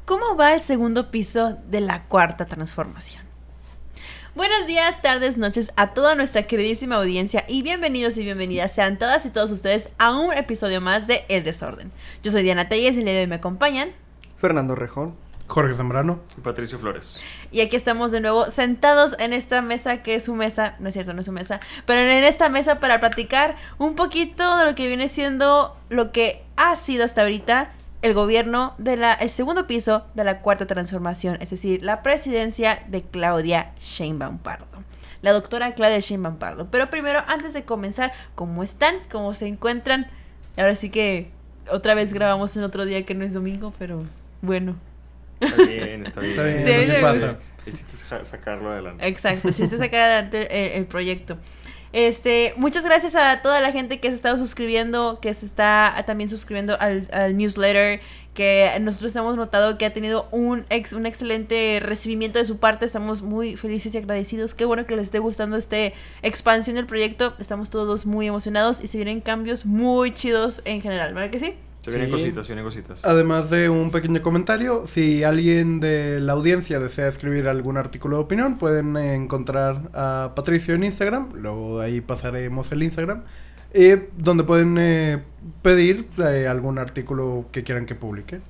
¿Cómo va el segundo piso de la Cuarta Transformación? Buenos días, tardes, noches a toda nuestra queridísima audiencia y bienvenidos y bienvenidas sean todas y todos ustedes a un episodio más de El Desorden. Yo soy Diana Telles y el día de hoy me acompañan Fernando Rejón, Jorge Zambrano y Patricio Flores. Y aquí estamos de nuevo sentados en esta mesa que es su mesa, no es cierto, no es su mesa, pero en esta mesa para platicar un poquito de lo que viene siendo lo que ha sido hasta ahorita el gobierno el segundo piso de la Cuarta Transformación, es decir, la presidencia de Claudia Sheinbaum Pardo. La doctora Claudia Sheinbaum Pardo. Pero primero, antes de comenzar, ¿cómo están? ¿Cómo se encuentran? Ahora sí que otra vez grabamos en otro día que no es domingo, pero bueno. Está bien. Está bien, Sí, no pasa. El chiste es sacarlo adelante. Exacto, el chiste es sacar adelante el proyecto. Muchas gracias a toda la gente que se ha estado suscribiendo, que se está también suscribiendo al newsletter, que nosotros hemos notado que ha tenido un excelente recibimiento de su parte. Estamos muy felices y agradecidos. Qué bueno que les esté gustando esta expansión del proyecto. Estamos todos muy emocionados y se vienen cambios muy chidos en general, ¿verdad que sí? Se vienen cositas. Además de un pequeño comentario, si alguien de la audiencia desea escribir algún artículo de opinión, pueden encontrar a Patricio en Instagram, luego ahí pasaremos el Instagram, donde pueden pedir algún artículo que quieran que publique.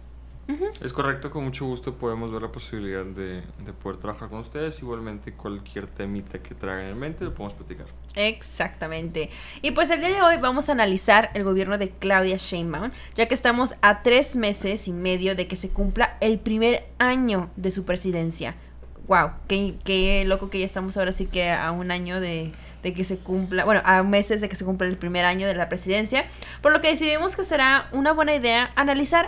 Es correcto, con mucho gusto podemos ver la posibilidad de poder trabajar con ustedes. Igualmente cualquier temita que traigan en mente lo podemos platicar. Exactamente. Y pues el día de hoy vamos a analizar el gobierno de Claudia Sheinbaum, ya que estamos a 3 meses y medio de que se cumpla el primer año de su presidencia. Wow, qué loco que ya estamos ahora sí que a un año de que se cumpla, bueno, a meses de que se cumpla el primer año de la presidencia, por lo que decidimos que será una buena idea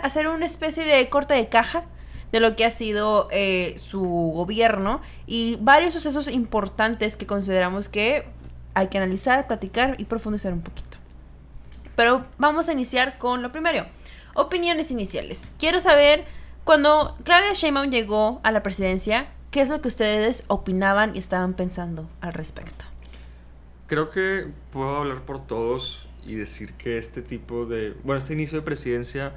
hacer una especie de corte de caja de lo que ha sido su gobierno y varios sucesos importantes que consideramos que hay que analizar, platicar y profundizar un poquito. Pero vamos a iniciar con lo primero, opiniones iniciales. Quiero saber, cuando Claudia Sheinbaum llegó a la presidencia, ¿qué es lo que ustedes opinaban y estaban pensando al respecto? Creo que puedo hablar por todos y decir que este inicio de presidencia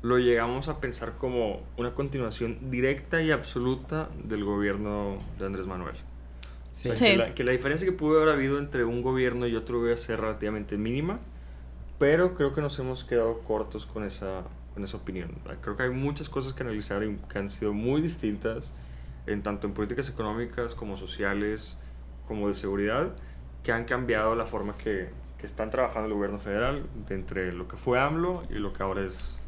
lo llegamos a pensar como una continuación directa y absoluta del gobierno de Andrés Manuel. Sí. O sea, que la diferencia que pudo haber habido entre un gobierno y otro iba a ser relativamente mínima, pero creo que nos hemos quedado cortos con esa opinión. Creo que hay muchas cosas que analizar y que han sido muy distintas, tanto en políticas económicas como sociales, como de seguridad, que han cambiado la forma que están trabajando el gobierno federal entre lo que fue AMLO y lo que ahora es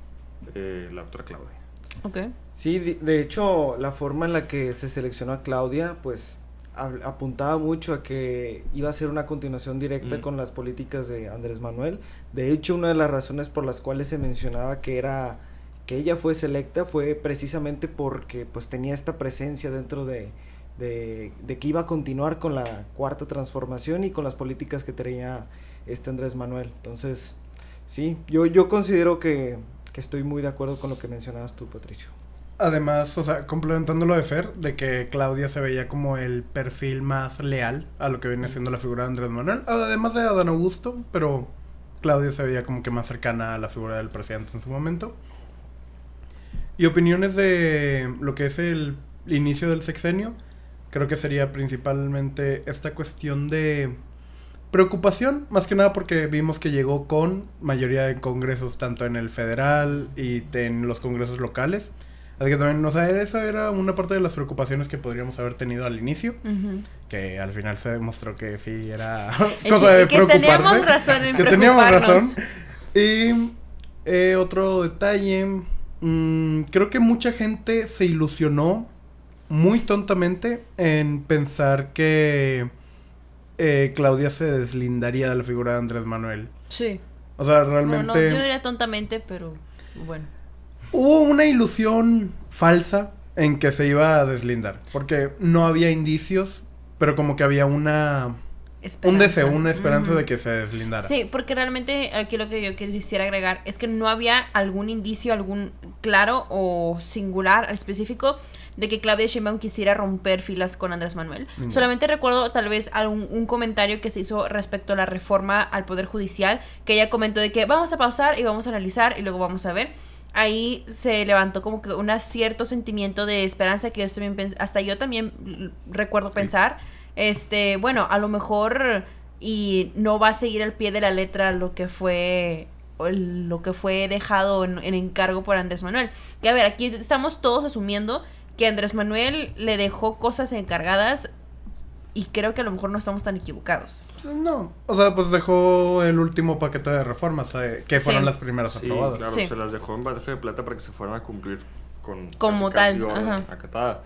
la doctora Claudia. Okay. Sí, de hecho, la forma en la que se seleccionó a Claudia, pues apuntaba mucho a que iba a ser una continuación directa con las políticas de Andrés Manuel. De hecho, una de las razones por las cuales se mencionaba que ella fue selecta fue precisamente porque pues tenía esta presencia dentro de que iba a continuar con la Cuarta Transformación y con las políticas que tenía Andrés Manuel. Entonces, sí, yo considero que estoy muy de acuerdo con lo que mencionabas tú, Patricio. Además, o sea, complementando lo de Fer, de que Claudia se veía como el perfil más leal a lo que viene siendo la figura de Andrés Manuel, además de Adán Augusto, pero Claudia se veía como que más cercana a la figura del presidente en su momento. Y opiniones de lo que es el inicio del sexenio, creo que sería principalmente esta cuestión de preocupación, más que nada porque vimos que llegó con mayoría de congresos, tanto en el federal y en los congresos locales. Así que también, o sea, eso era una parte de las preocupaciones que podríamos haber tenido al inicio, que al final se demostró que sí era cosa de preocuparse. Que teníamos razón en que preocuparnos. teníamos razón. Y otro detalle, creo que mucha gente se ilusionó muy tontamente en pensar que Claudia se deslindaría de la figura de Andrés Manuel. Sí. O sea, realmente... No, yo diría tontamente, pero bueno. Hubo una ilusión falsa en que se iba a deslindar, porque no había indicios, pero como que había un deseo, una esperanza de que se deslindara. Sí, porque realmente aquí lo que yo quisiera agregar es que no había algún indicio, algún claro o singular, específico, de que Claudia Sheinbaum quisiera romper filas con Andrés Manuel. Solamente recuerdo tal vez un comentario que se hizo respecto a la reforma al Poder Judicial, que ella comentó de que vamos a pausar y vamos a analizar y luego vamos a ver. ahí se levantó como que un cierto sentimiento de esperanza que yo también hasta yo también recuerdo pensar, bueno, a lo mejor y no va a seguir al pie de la letra lo que fue dejado en encargo por Andrés Manuel. Que a ver, aquí estamos todos asumiendo que Andrés Manuel le dejó cosas encargadas y creo que a lo mejor no estamos tan equivocados. No, o sea, pues dejó el último paquete de reformas, que fueron las primeras aprobadas. Claro, Sí. se las dejó en bandeja de plata para que se fueran a cumplir como casi tal, orden ajá. acatada.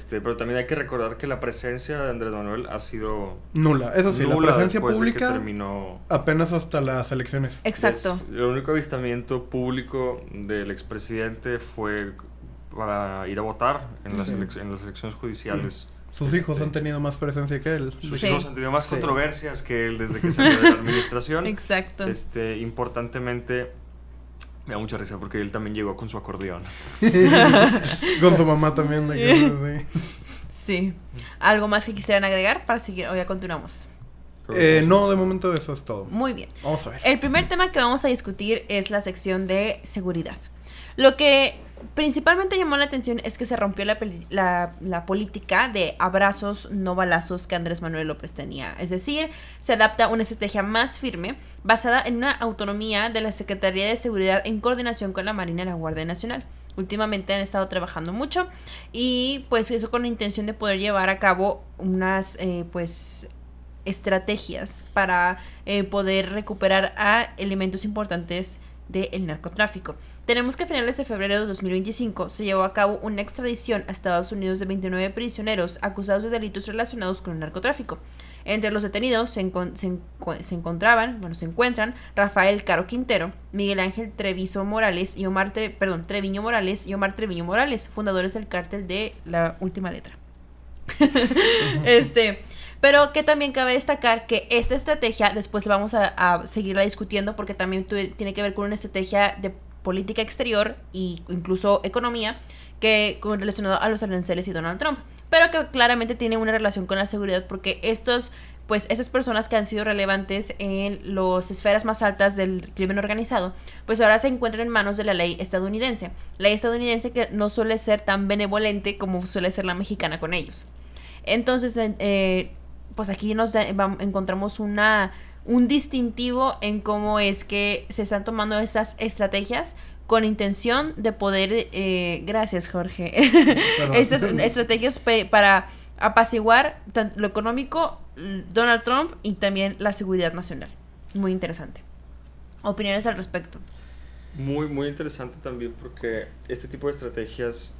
Pero también hay que recordar que la presencia de Andrés Manuel ha sido Nula, eso sí, nula la presencia después de que pública terminó. apenas hasta las elecciones. Exacto. El único avistamiento público del expresidente fue para ir a votar en las elecciones judiciales. Sus hijos han tenido más presencia que él. Sus Sí. hijos han tenido más Sí. controversias que él desde que salió de la administración. Exacto. Importantemente, me da mucha risa porque él también llegó con su acordeón. Con su mamá también. De que, Sí. ¿Algo más que quisieran agregar para seguir o ya continuamos? no, de momento eso es todo. Muy bien. Vamos a ver. El primer tema que vamos a discutir es la sección de seguridad. Lo que principalmente llamó la atención es que se rompió la política de abrazos, no balazos que Andrés Manuel López tenía. Es decir, se adapta a una estrategia más firme basada en una autonomía de la Secretaría de Seguridad en coordinación con la Marina y la Guardia Nacional. Últimamente han estado trabajando mucho y pues eso con la intención de poder llevar a cabo unas estrategias para poder recuperar a elementos importantes del narcotráfico. Tenemos que a finales de febrero de 2025 se llevó a cabo una extradición a Estados Unidos de 29 prisioneros acusados de delitos relacionados con el narcotráfico. Entre los detenidos se encuentran Rafael Caro Quintero, Miguel Ángel Treviño Morales y Omar Treviño Morales, fundadores del cártel de La Última Letra. Pero que también cabe destacar que esta estrategia, después vamos a seguirla discutiendo porque también tiene que ver con una estrategia de política exterior e incluso economía relacionado a los aranceles y Donald Trump, pero que claramente tiene una relación con la seguridad porque esas personas que han sido relevantes en las esferas más altas del crimen organizado, pues ahora se encuentran en manos de la ley estadounidense que no suele ser tan benevolente como suele ser la mexicana con ellos. Entonces, pues aquí encontramos un distintivo en cómo es que se están tomando esas estrategias con intención de poder, gracias Jorge, esas estrategias para apaciguar tanto lo económico, Donald Trump y también la seguridad nacional. Muy interesante. ¿Opiniones al respecto? Muy, muy interesante también porque este tipo de estrategias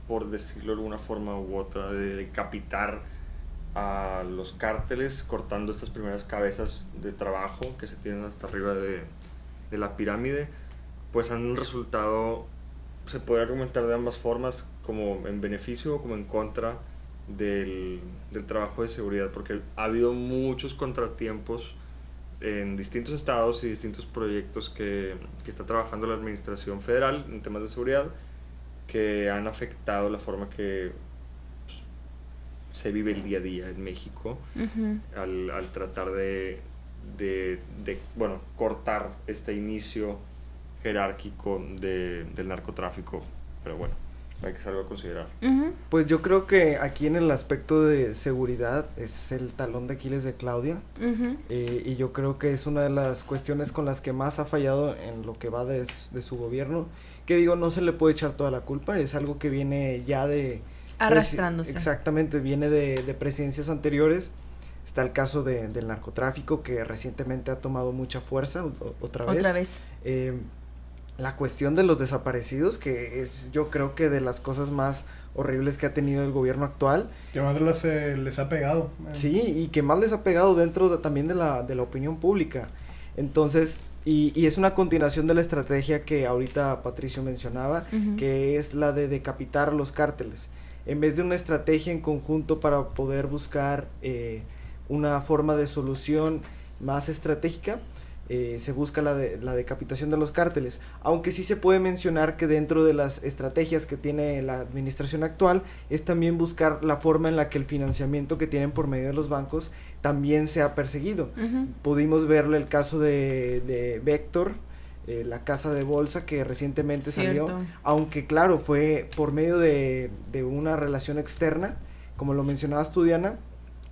por decirlo de alguna forma u otra, de decapitar a los cárteles, cortando estas primeras cabezas de trabajo que se tienen hasta arriba de la pirámide, pues han resultado, se puede argumentar de ambas formas, como en beneficio o como en contra del trabajo de seguridad, porque ha habido muchos contratiempos en distintos estados y distintos proyectos que está trabajando la administración federal en temas de seguridad, que han afectado la forma que se vive el día a día en México. Uh-huh. al tratar de cortar este inicio jerárquico del narcotráfico, pero bueno, hay que ser algo a considerar. Uh-huh. Pues yo creo que aquí en el aspecto de seguridad es el talón de Aquiles de Claudia. Uh-huh. Y yo creo que es una de las cuestiones con las que más ha fallado en lo que va de su gobierno, que digo, no se le puede echar toda la culpa, es algo que viene ya de arrastrándose. Exactamente, viene de presidencias anteriores. Está el caso del narcotráfico, que recientemente ha tomado mucha fuerza otra vez. La cuestión de los desaparecidos, que es yo creo que de las cosas más horribles que ha tenido el gobierno actual. Que más les ha pegado. Sí, y que más les ha pegado dentro también de la opinión pública. Entonces, y es una continuación de la estrategia que ahorita Patricio mencionaba, Uh-huh. que es la de decapitar los cárteles. En vez de una estrategia en conjunto para poder buscar una forma de solución más estratégica, se busca la decapitación de los cárteles, aunque sí se puede mencionar que dentro de las estrategias que tiene la administración actual es también buscar la forma en la que el financiamiento que tienen por medio de los bancos también sea perseguido. Uh-huh. Pudimos verle el caso de Vector, la casa de bolsa que recientemente Cierto. salió, aunque claro, fue por medio de una relación externa, como lo mencionabas tú, Diana,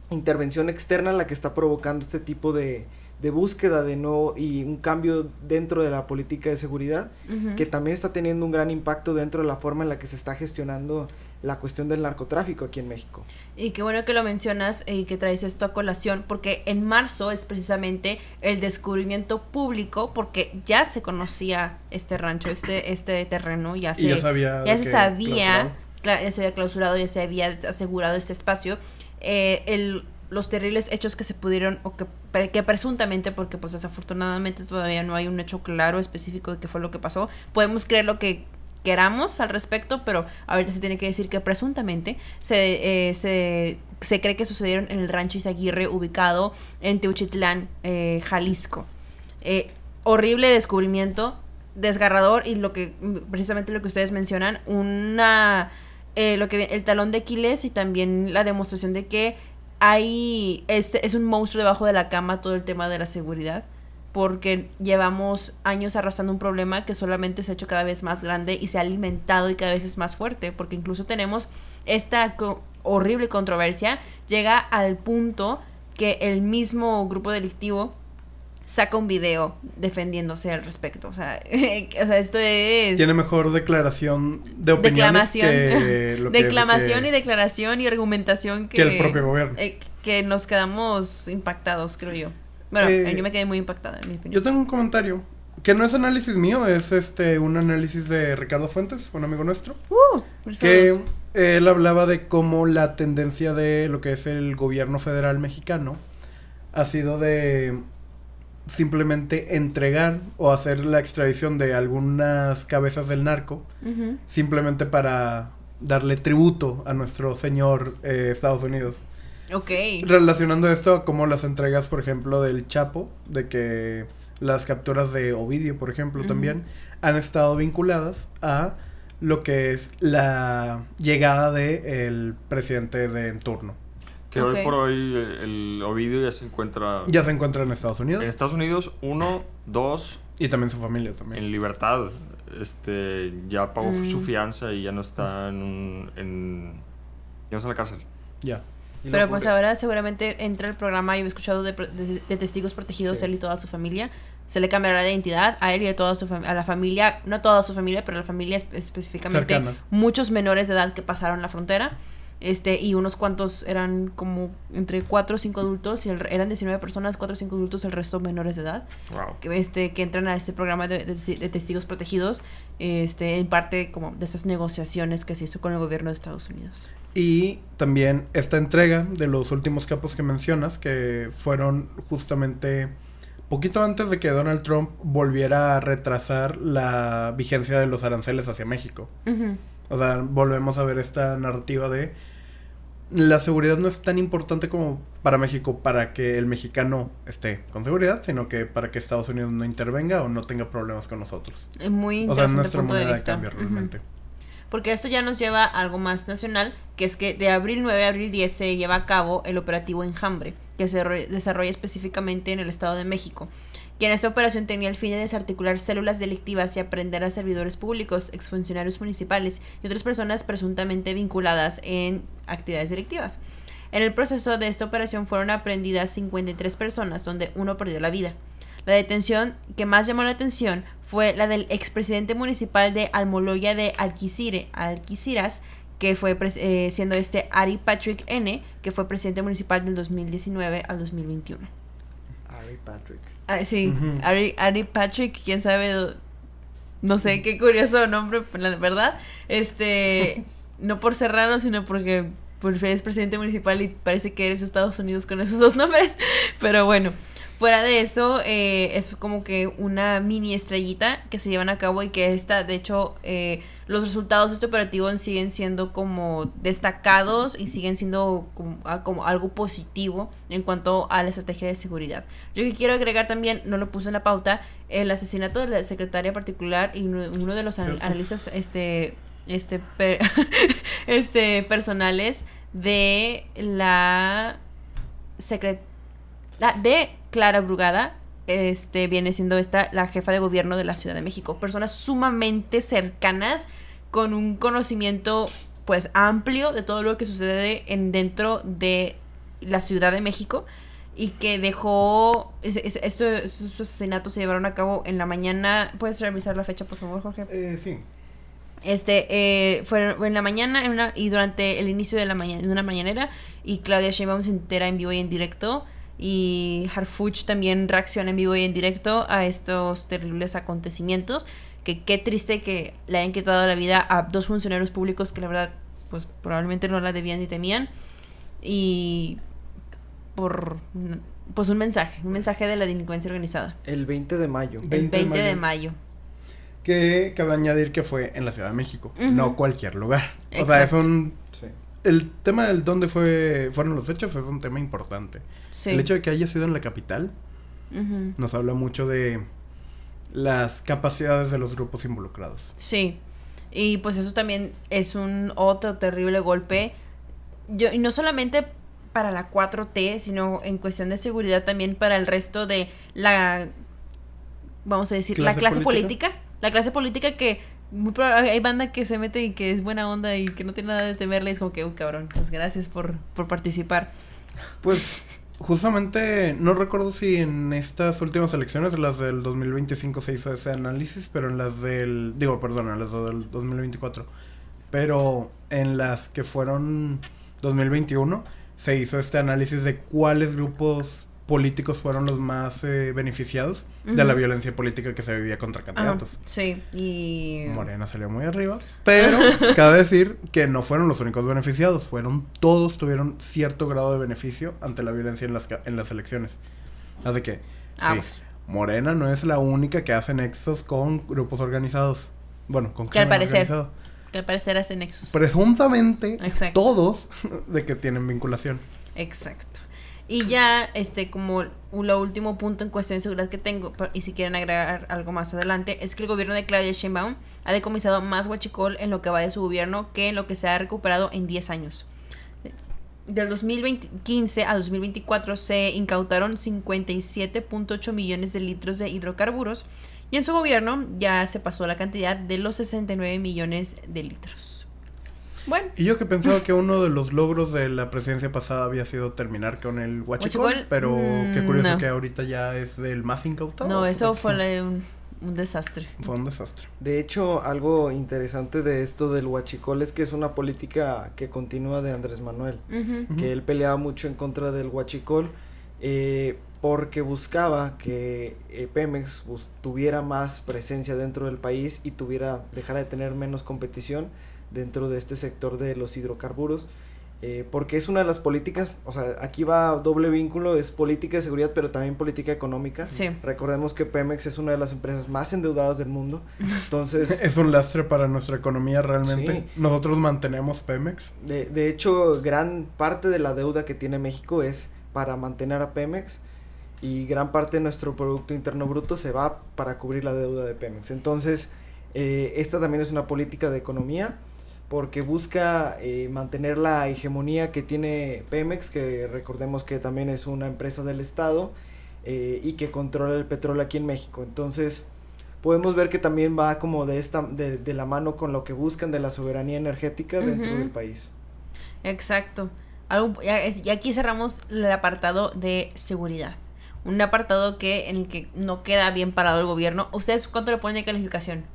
intervención externa la que está provocando este tipo de búsqueda de nuevo y un cambio dentro de la política de seguridad, que también está teniendo un gran impacto dentro de la forma en la que se está gestionando la cuestión del narcotráfico aquí en México. Y qué bueno que lo mencionas y que traes esto a colación, porque en marzo es precisamente el descubrimiento público, porque ya se conocía este rancho, este terreno, ya se sabía, ya se había clausurado, ya se había asegurado este espacio. Los terribles hechos que se pudieron, o que presuntamente, porque pues desafortunadamente todavía no hay un hecho claro específico de qué fue lo que pasó, podemos creer lo que queramos al respecto, pero ahorita se tiene que decir que presuntamente se cree que sucedieron en el rancho Izaguirre, ubicado en Teuchitlán, Jalisco. Horrible descubrimiento, desgarrador, y precisamente lo que ustedes mencionan, el talón de Aquiles, y también la demostración de que es un monstruo debajo de la cama todo el tema de la seguridad, porque llevamos años arrastrando un problema que solamente se ha hecho cada vez más grande y se ha alimentado y cada vez es más fuerte, porque incluso tenemos esta horrible controversia, llega al punto que el mismo grupo delictivo saca un video defendiéndose al respecto. O sea, esto es... Tiene mejor declaración de opiniones declamación y declaración y argumentación que el propio gobierno. Que nos quedamos impactados, creo yo. Bueno, yo me quedé muy impactada, en mi opinión. Yo tengo un comentario, que no es análisis mío, es un análisis de Ricardo Fuentes, un amigo nuestro. Que él hablaba de cómo la tendencia de lo que es el gobierno federal mexicano ha sido de simplemente entregar o hacer la extradición de algunas cabezas del narco, simplemente para darle tributo a nuestro señor Estados Unidos. Okay. Relacionando esto a como las entregas, por ejemplo, del Chapo, de que las capturas de Ovidio, por ejemplo, también han estado vinculadas a lo que es la llegada del presidente de en turno. Que hoy por hoy el Ovidio ya se encuentra... Ya se encuentra en Estados Unidos. En Estados Unidos, 1, 2... Y también su familia también. En libertad. Ya pagó su fianza y ya no está ya no está en la cárcel. Ya. Pero pues ahora seguramente entra el programa, yo he escuchado de testigos protegidos, él y toda su familia. Se le cambiará la identidad a él y a toda a la familia, no toda su familia, pero la familia específicamente cercana. Muchos menores de edad que pasaron la frontera. Y unos cuantos eran como entre 4 o 5 adultos, y eran 19 personas, 4 o 5 adultos, el resto menores de edad. Wow. Que entran a este programa de testigos protegidos, en parte como de esas negociaciones que se hizo con el gobierno de Estados Unidos. Y también esta entrega de los últimos capos que mencionas, que fueron justamente poquito antes de que Donald Trump volviera a retrasar la vigencia de los aranceles hacia México. O sea, volvemos a ver esta narrativa de la seguridad no es tan importante como para México, para que el mexicano esté con seguridad, sino que para que Estados Unidos no intervenga o no tenga problemas con nosotros. Es muy interesante, nuestra punto moneda de vista. cambia realmente. Porque esto ya nos lleva a algo más nacional, que es que de abril 9 a abril 10 se lleva a cabo el operativo Enjambre, que se desarrolla específicamente en el Estado de México, que en esta operación tenía el fin de desarticular células delictivas y aprender a servidores públicos, exfuncionarios municipales y otras personas presuntamente vinculadas en actividades delictivas. En el proceso de esta operación fueron aprehendidas 53 personas, donde uno perdió la vida. La detención que más llamó la atención fue la del expresidente municipal de Almoloya de Alquiciras, que fue siendo Ari Patrick N., que fue presidente municipal del 2019 al 2021. Ari Patrick. Sí, Ari Patrick, quién sabe, no sé, qué curioso nombre, la verdad. No por ser raro, sino porque es presidente municipal y parece que eres Estados Unidos con esos dos nombres. Pero bueno, fuera de eso, es como que una mini estrellita que se llevan a cabo, y que de hecho, los resultados de este operativo siguen siendo como destacados y siguen siendo como algo positivo en cuanto a la estrategia de seguridad. Yo que quiero agregar también, no lo puse en la pauta, el asesinato de la secretaria particular y uno de los analistas personales de la de Clara Brugada, viene siendo la jefa de gobierno de la Ciudad de México. Personas sumamente cercanas, con un conocimiento pues amplio de todo lo que sucede dentro de la Ciudad de México, y que dejó estos asesinatos se llevaron a cabo en la mañana. ¿Puedes revisar la fecha, por favor, Jorge? Sí. Fue en la mañana y durante el inicio de una mañanera, y Claudia Sheinbaum se entera en vivo y en directo, y Harfuch también reacciona en vivo y en directo a estos terribles acontecimientos. Que qué triste que le hayan quitado la vida a 2 funcionarios públicos que la verdad pues probablemente no la debían ni temían, y por pues un mensaje de la delincuencia organizada. El 20 de mayo. El 20 de mayo. Que cabe añadir que fue en la Ciudad de México, no cualquier lugar. Exacto. O sea, es un... Sí. El tema del dónde fueron los hechos es un tema importante. Sí. El hecho de que haya sido en la capital nos habla mucho de las capacidades de los grupos involucrados. Sí. Y pues eso también es un otro terrible golpe. Y no solamente para la 4T, sino en cuestión de seguridad también para el resto de la, vamos a decir, la clase política. La clase política que hay banda que se mete y que es buena onda y que no tiene nada de temerle. Es como que, cabrón, pues gracias por participar. Pues justamente no recuerdo si en estas últimas elecciones, las del 2025, se hizo ese análisis, pero en las del 2024, pero en las que fueron 2021 se hizo este análisis de cuáles grupos políticos fueron los más beneficiados de la violencia política que se vivía contra candidatos. Sí, y Morena salió muy arriba, pero cabe decir que no fueron los únicos beneficiados, todos tuvieron cierto grado de beneficio ante la violencia en las elecciones. Así que sí, Morena no es la única que hace nexos con grupos organizados. Bueno, con que al parecer hacen nexos. Presuntamente, exacto, todos de que tienen vinculación. Exacto. Y ya, como lo último punto en cuestión de seguridad que tengo, y si quieren agregar algo más adelante, es que el gobierno de Claudia Sheinbaum ha decomisado más huachicol en lo que va de su gobierno que en lo que se ha recuperado en 10 años. Del 2015 a 2024 se incautaron 57.8 millones de litros de hidrocarburos, y en su gobierno ya se pasó la cantidad de los 69 millones de litros. Bueno. Y yo que pensaba que uno de los logros de la presidencia pasada había sido terminar con el huachicol, pero qué curioso que ahorita ya es del más incautado. No, eso fue un desastre. Fue un desastre. De hecho, algo interesante de esto del huachicol es que es una política que continúa de Andrés Manuel, que él peleaba mucho en contra del huachicol, porque buscaba que Pemex tuviera más presencia dentro del país y dejara de tener menos competición dentro de este sector de los hidrocarburos, porque es una de las políticas, o sea, aquí va doble vínculo, es política de seguridad pero también política económica. Sí. Recordemos que Pemex es una de las empresas más endeudadas del mundo, entonces es un lastre para nuestra economía realmente. Sí. Nosotros mantenemos Pemex. De hecho, gran parte de la deuda que tiene México es para mantener a Pemex, y gran parte de nuestro Producto Interno Bruto se va para cubrir la deuda de Pemex. Entonces, esta también es una política de economía, porque busca mantener la hegemonía que tiene Pemex, que recordemos que también es una empresa del Estado, y que controla el petróleo aquí en México. Entonces podemos ver que también va como de la mano con lo que buscan de la soberanía energética dentro del país. Exacto. Y aquí cerramos el apartado de seguridad. Un apartado en el que no queda bien parado el gobierno. ¿Ustedes cuánto le ponen de calificación?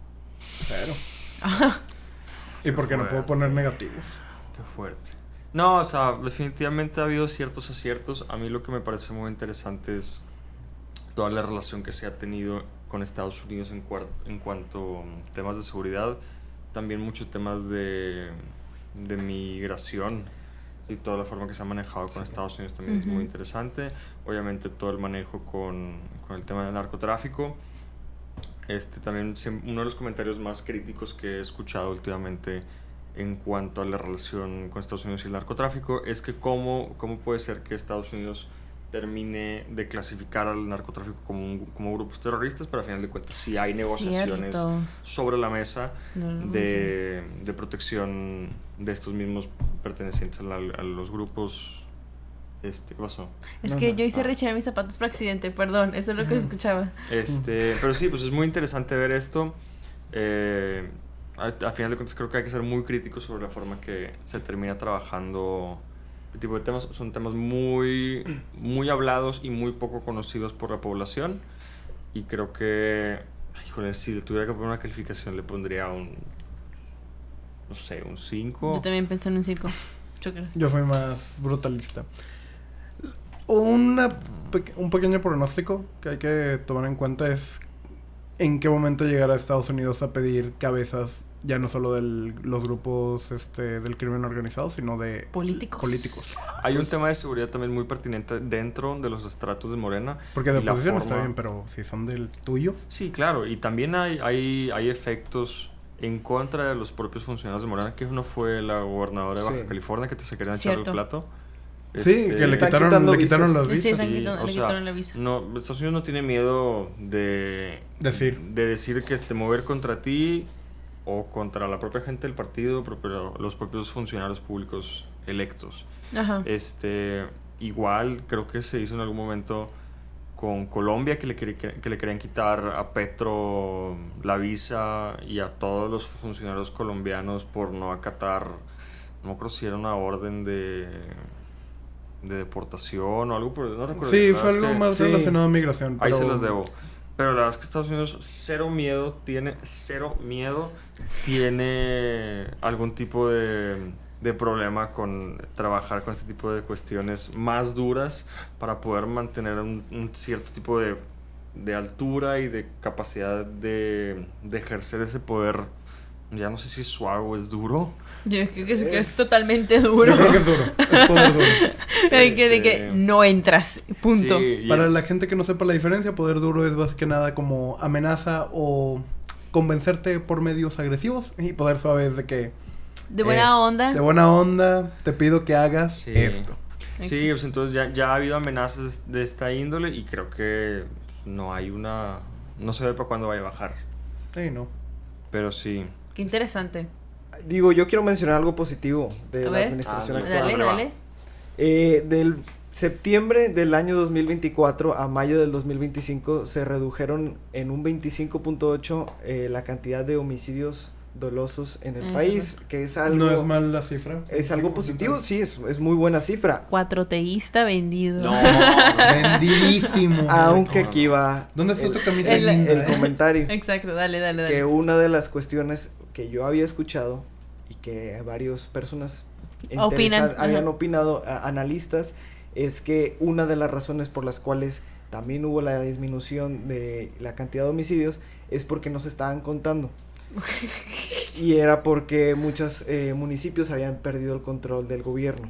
0. ¿Y por qué no puedo poner negativos? Qué fuerte. No, o sea, definitivamente ha habido ciertos aciertos. A mí lo que me parece muy interesante es toda la relación que se ha tenido con Estados Unidos en cuanto a temas de seguridad. También muchos temas de migración y toda la forma que se ha manejado con Estados Unidos también es muy interesante. Obviamente todo el manejo con el tema del narcotráfico. También uno de los comentarios más críticos que he escuchado últimamente en cuanto a la relación con Estados Unidos y el narcotráfico es que cómo puede ser que Estados Unidos termine de clasificar al narcotráfico como grupos terroristas, pero al final de cuentas sí hay negociaciones sobre la mesa de protección de estos mismos pertenecientes a los grupos ¿Qué pasó? Es No, que no. yo hice rechinar mis zapatos por accidente, perdón, eso es lo que escuchaba. Pero sí, pues es muy interesante ver esto. A final de cuentas creo que hay que ser muy críticos sobre la forma que se termina trabajando este tipo de temas. Son temas muy, muy hablados y muy poco conocidos por la población. Y creo que, híjole, si le tuviera que poner una calificación le pondría no sé, un 5. Yo también pensé en un 5. Muchas gracias. Yo fui más brutalista. Un pequeño pronóstico que hay que tomar en cuenta es en qué momento llegará Estados Unidos a pedir cabezas, ya no solo de los grupos del crimen organizado, sino de Políticos. Hay un tema de seguridad también muy pertinente dentro de los estratos de Morena. Porque de y la oposición está forma- bien, pero si son del tuyo. Sí, claro, y también hay efectos en contra de los propios funcionarios de Morena, que uno fue la gobernadora de Baja Sí. California, que se querían echar el Cierto. plato. Sí, que le están quitaron quitando las Sí, visas. están Sí, quitando, o le sea, quitaron la visa. No, Estados Unidos no tiene miedo de decir que te mover contra ti o contra la propia gente del partido, pero los propios funcionarios públicos electos. Ajá. Igual creo que se hizo en algún momento con Colombia, que le querían quitar a Petro la visa y a todos los funcionarios colombianos por no acatar, no me acuerdo si era una orden de deportación o algo, no recuerdo. Sí, La fue verdad es algo que más sí. relacionado a migración. ahí pero- se las debo. Pero la verdad es que Estados Unidos tiene algún tipo de problema con trabajar con este tipo de cuestiones más duras para poder mantener un cierto tipo de altura y de capacidad de ejercer ese poder. Ya no sé si es suave o es duro. Yo creo que es totalmente duro. Yo creo que es duro. Es poder duro. de que no entras, punto. Sí, y Para la gente que no sepa la diferencia, poder duro es más que nada como amenaza o convencerte por medios agresivos, y poder suave es de que De buena onda. de buena onda te pido que hagas Sí. esto. Sí, pues entonces ya ha habido amenazas de esta índole y creo que pues, no se ve para cuándo vaya a bajar. Sí, no. Pero sí. Qué interesante. Digo, yo quiero mencionar algo positivo de A la ver. administración Ah, actual. Dale, dale. Del septiembre del año 2024 a mayo del 2025 se redujeron en un 25.8 la cantidad de homicidios dolosos en el país, que es algo... No es mal la cifra. Es algo positivo, sí, es muy buena cifra. Cuatroteísta vendido. Vendidísimo. Aunque no, aquí va ¿Dónde está el, tu camisa el- linda, el comentario. Exacto, dale. Que una de las cuestiones que yo había escuchado y que varias personas Opinan, ajá. habían opinado, analistas, es que una de las razones por las cuales también hubo la disminución de la cantidad de homicidios es porque no se estaban contando. Y era porque muchos municipios habían perdido el control del gobierno.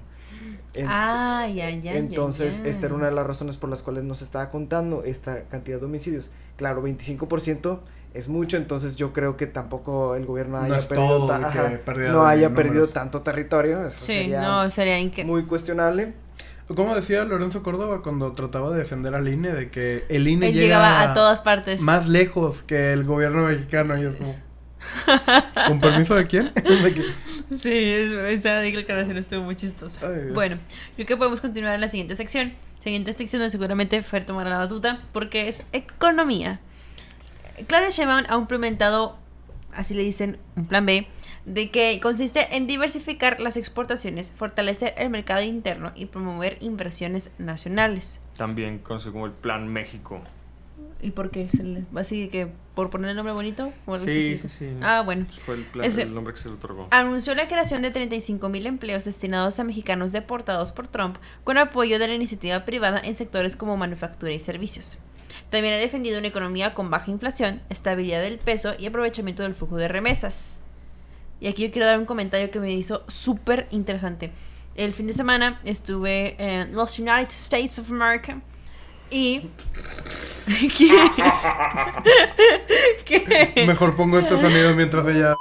Entonces, esta era una de las razones por las cuales no se estaba contando esta cantidad de homicidios. Claro, 25% es mucho, entonces yo creo que tampoco el gobierno No haya es perdido, todo de que pérdida no de haya números. perdido tanto territorio. Eso Sí, sería no, sería increíble. muy cuestionable. Como decía Lorenzo Córdoba cuando trataba de defender al INE, de que el INE Él llega llegaba a todas partes. más lejos que el gobierno mexicano. Y es como, ¿con permiso de quién? De que- Sí, esa declaración estuvo muy chistosa. Ay, Dios. Bueno, creo que podemos continuar en la siguiente sección. Siguiente sección donde seguramente Fer tomará la batuta porque es economía. Claudia Sheinbaum ha implementado, así le dicen, un plan B, de que consiste en diversificar las exportaciones, fortalecer el mercado interno y promover inversiones nacionales. También conocido como el Plan México. ¿Y por qué? ¿Así que por poner el nombre bonito? ¿O algo Sí, específico? sí, sí. Ah, bueno. Fue el nombre que se le otorgó. Anunció la creación de 35,000 empleos destinados a mexicanos deportados por Trump con apoyo de la iniciativa privada en sectores como manufactura y servicios. También ha defendido una economía con baja inflación, estabilidad del peso y aprovechamiento del flujo de remesas. Y aquí yo quiero dar un comentario que me hizo súper interesante. El fin de semana estuve en los United States of America y... ¿Qué? Mejor pongo este sonido mientras ella...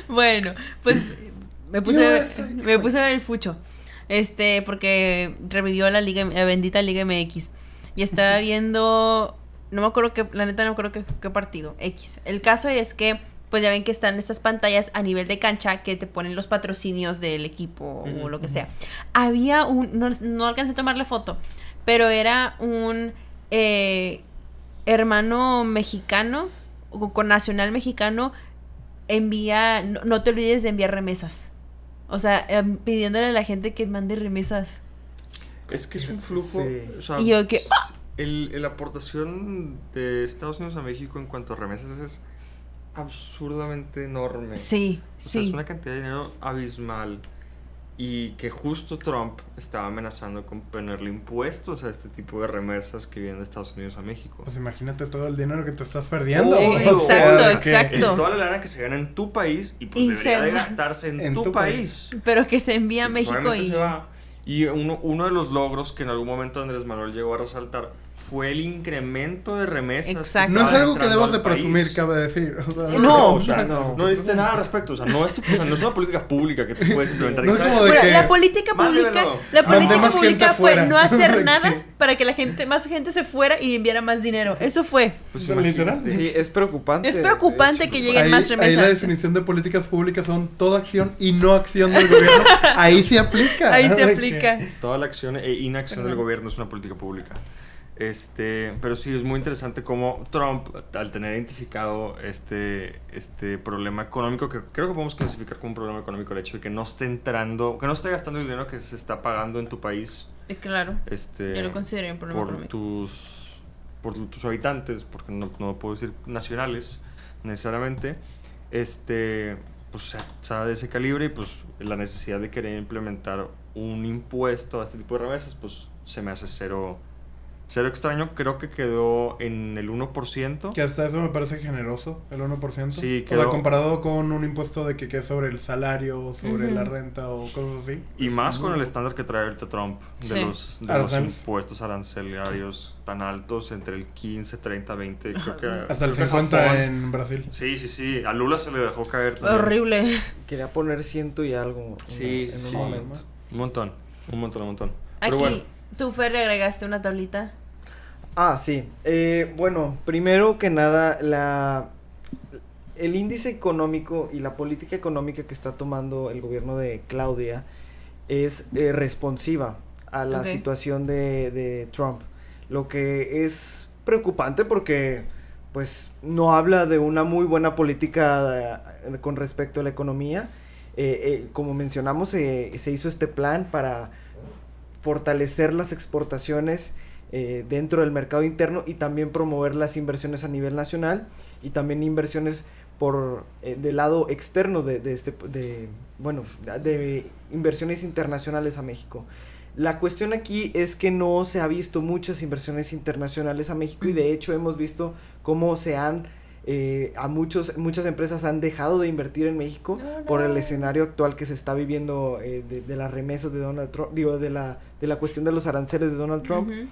Bueno, pues me puse a ver el fucho. Porque revivió la bendita Liga MX. Y estaba viendo, no me acuerdo la neta no me acuerdo qué partido, X. El caso es que pues ya ven que están estas pantallas a nivel de cancha que te ponen los patrocinios del equipo o lo que sea. Había no alcancé a tomar la foto, pero era un hermano mexicano o con nacional mexicano no te olvides de enviar remesas. O sea, pidiéndole a la gente que mande remesas. Es que es un flujo, Sí. o sea, Y yo que- la aportación de Estados Unidos a México en cuanto a remesas es absurdamente enorme. Sí, O sea, es sí. una cantidad de dinero abismal. Y que justo Trump estaba amenazando con ponerle impuestos a este tipo de remesas que vienen de Estados Unidos a México. Pues imagínate todo el dinero que te estás perdiendo. Obvio, O sea, exacto, de que- exacto. Es toda la lana que se gana en tu país y pues Y debería se de va gastarse en tu tu país. Pero que se envía a Y México obviamente y... se va. Y uno de los logros que en algún momento Andrés Manuel llegó a resaltar fue el incremento de remesas. Exacto. No es estaban algo que entrando debas de al país. presumir, cabe decir. O sea, No. O sea, No. no dice nada al respecto. O sea, no es una política pública que tú puedes implementar. No es ¿sabes? como de Bueno, que- la política pública, Mándemelo. Mandemos gente fue afuera. no hacer De nada que- para que más gente se fuera y enviara más dinero. Eso fue. Pues Literal. imagínate. Sí, es preocupante. Es preocupante de hecho. que lleguen ahí, más ahí la remesas. definición de políticas públicas son toda acción y no acción del gobierno. Ahí se aplica. Ahí se De que- aplica. Toda la acción e inacción del Perdón. gobierno es una política pública. Pero sí es muy interesante cómo Trump, al tener identificado este problema económico, que creo que podemos clasificar como un problema económico el hecho de que no esté gastando el dinero que se está pagando en tu país, Claro, yo lo considero un problema por económico. tus habitantes, porque no puedo decir nacionales necesariamente, pues se da de ese calibre y pues la necesidad de querer implementar un impuesto a este tipo de remesas, pues se me hace cero extraño. Creo que quedó en el 1%. Que hasta eso me parece generoso, el 1%. Sí, O sea, quedó- comparado con un impuesto de que es sobre el salario, sobre Ujú. la renta o cosas así. Y pues, más no. con el estándar que trae ahorita Trump de Sí. los Aranceles. impuestos arancelarios tan altos, entre el 15, 30, 20, creo que... Hasta el creo que 50 Japón- en Brasil. Sí, a Lula se le dejó caer también. Horrible. Quería poner 100 y algo Sí, en sí. un momento. Un montón. Pero Aquí, bueno, tú, Fer, le agregaste una tablita. Ah, sí. Bueno, primero que nada, el índice económico y la política económica que está tomando el gobierno de Claudia es responsiva a la Ok. situación de Trump. Lo que es preocupante porque pues no habla de una muy buena política con respecto a la economía. Como mencionamos, se hizo este plan para fortalecer las exportaciones dentro del mercado interno y también promover las inversiones a nivel nacional y también inversiones del lado externo de inversiones internacionales a México. La cuestión aquí es que no se ha visto muchas inversiones internacionales a México y de hecho hemos visto cómo muchas empresas han dejado de invertir en México por el escenario actual que se está viviendo de las remesas de Donald Trump, de la cuestión de los aranceles de Donald Trump. Ujú.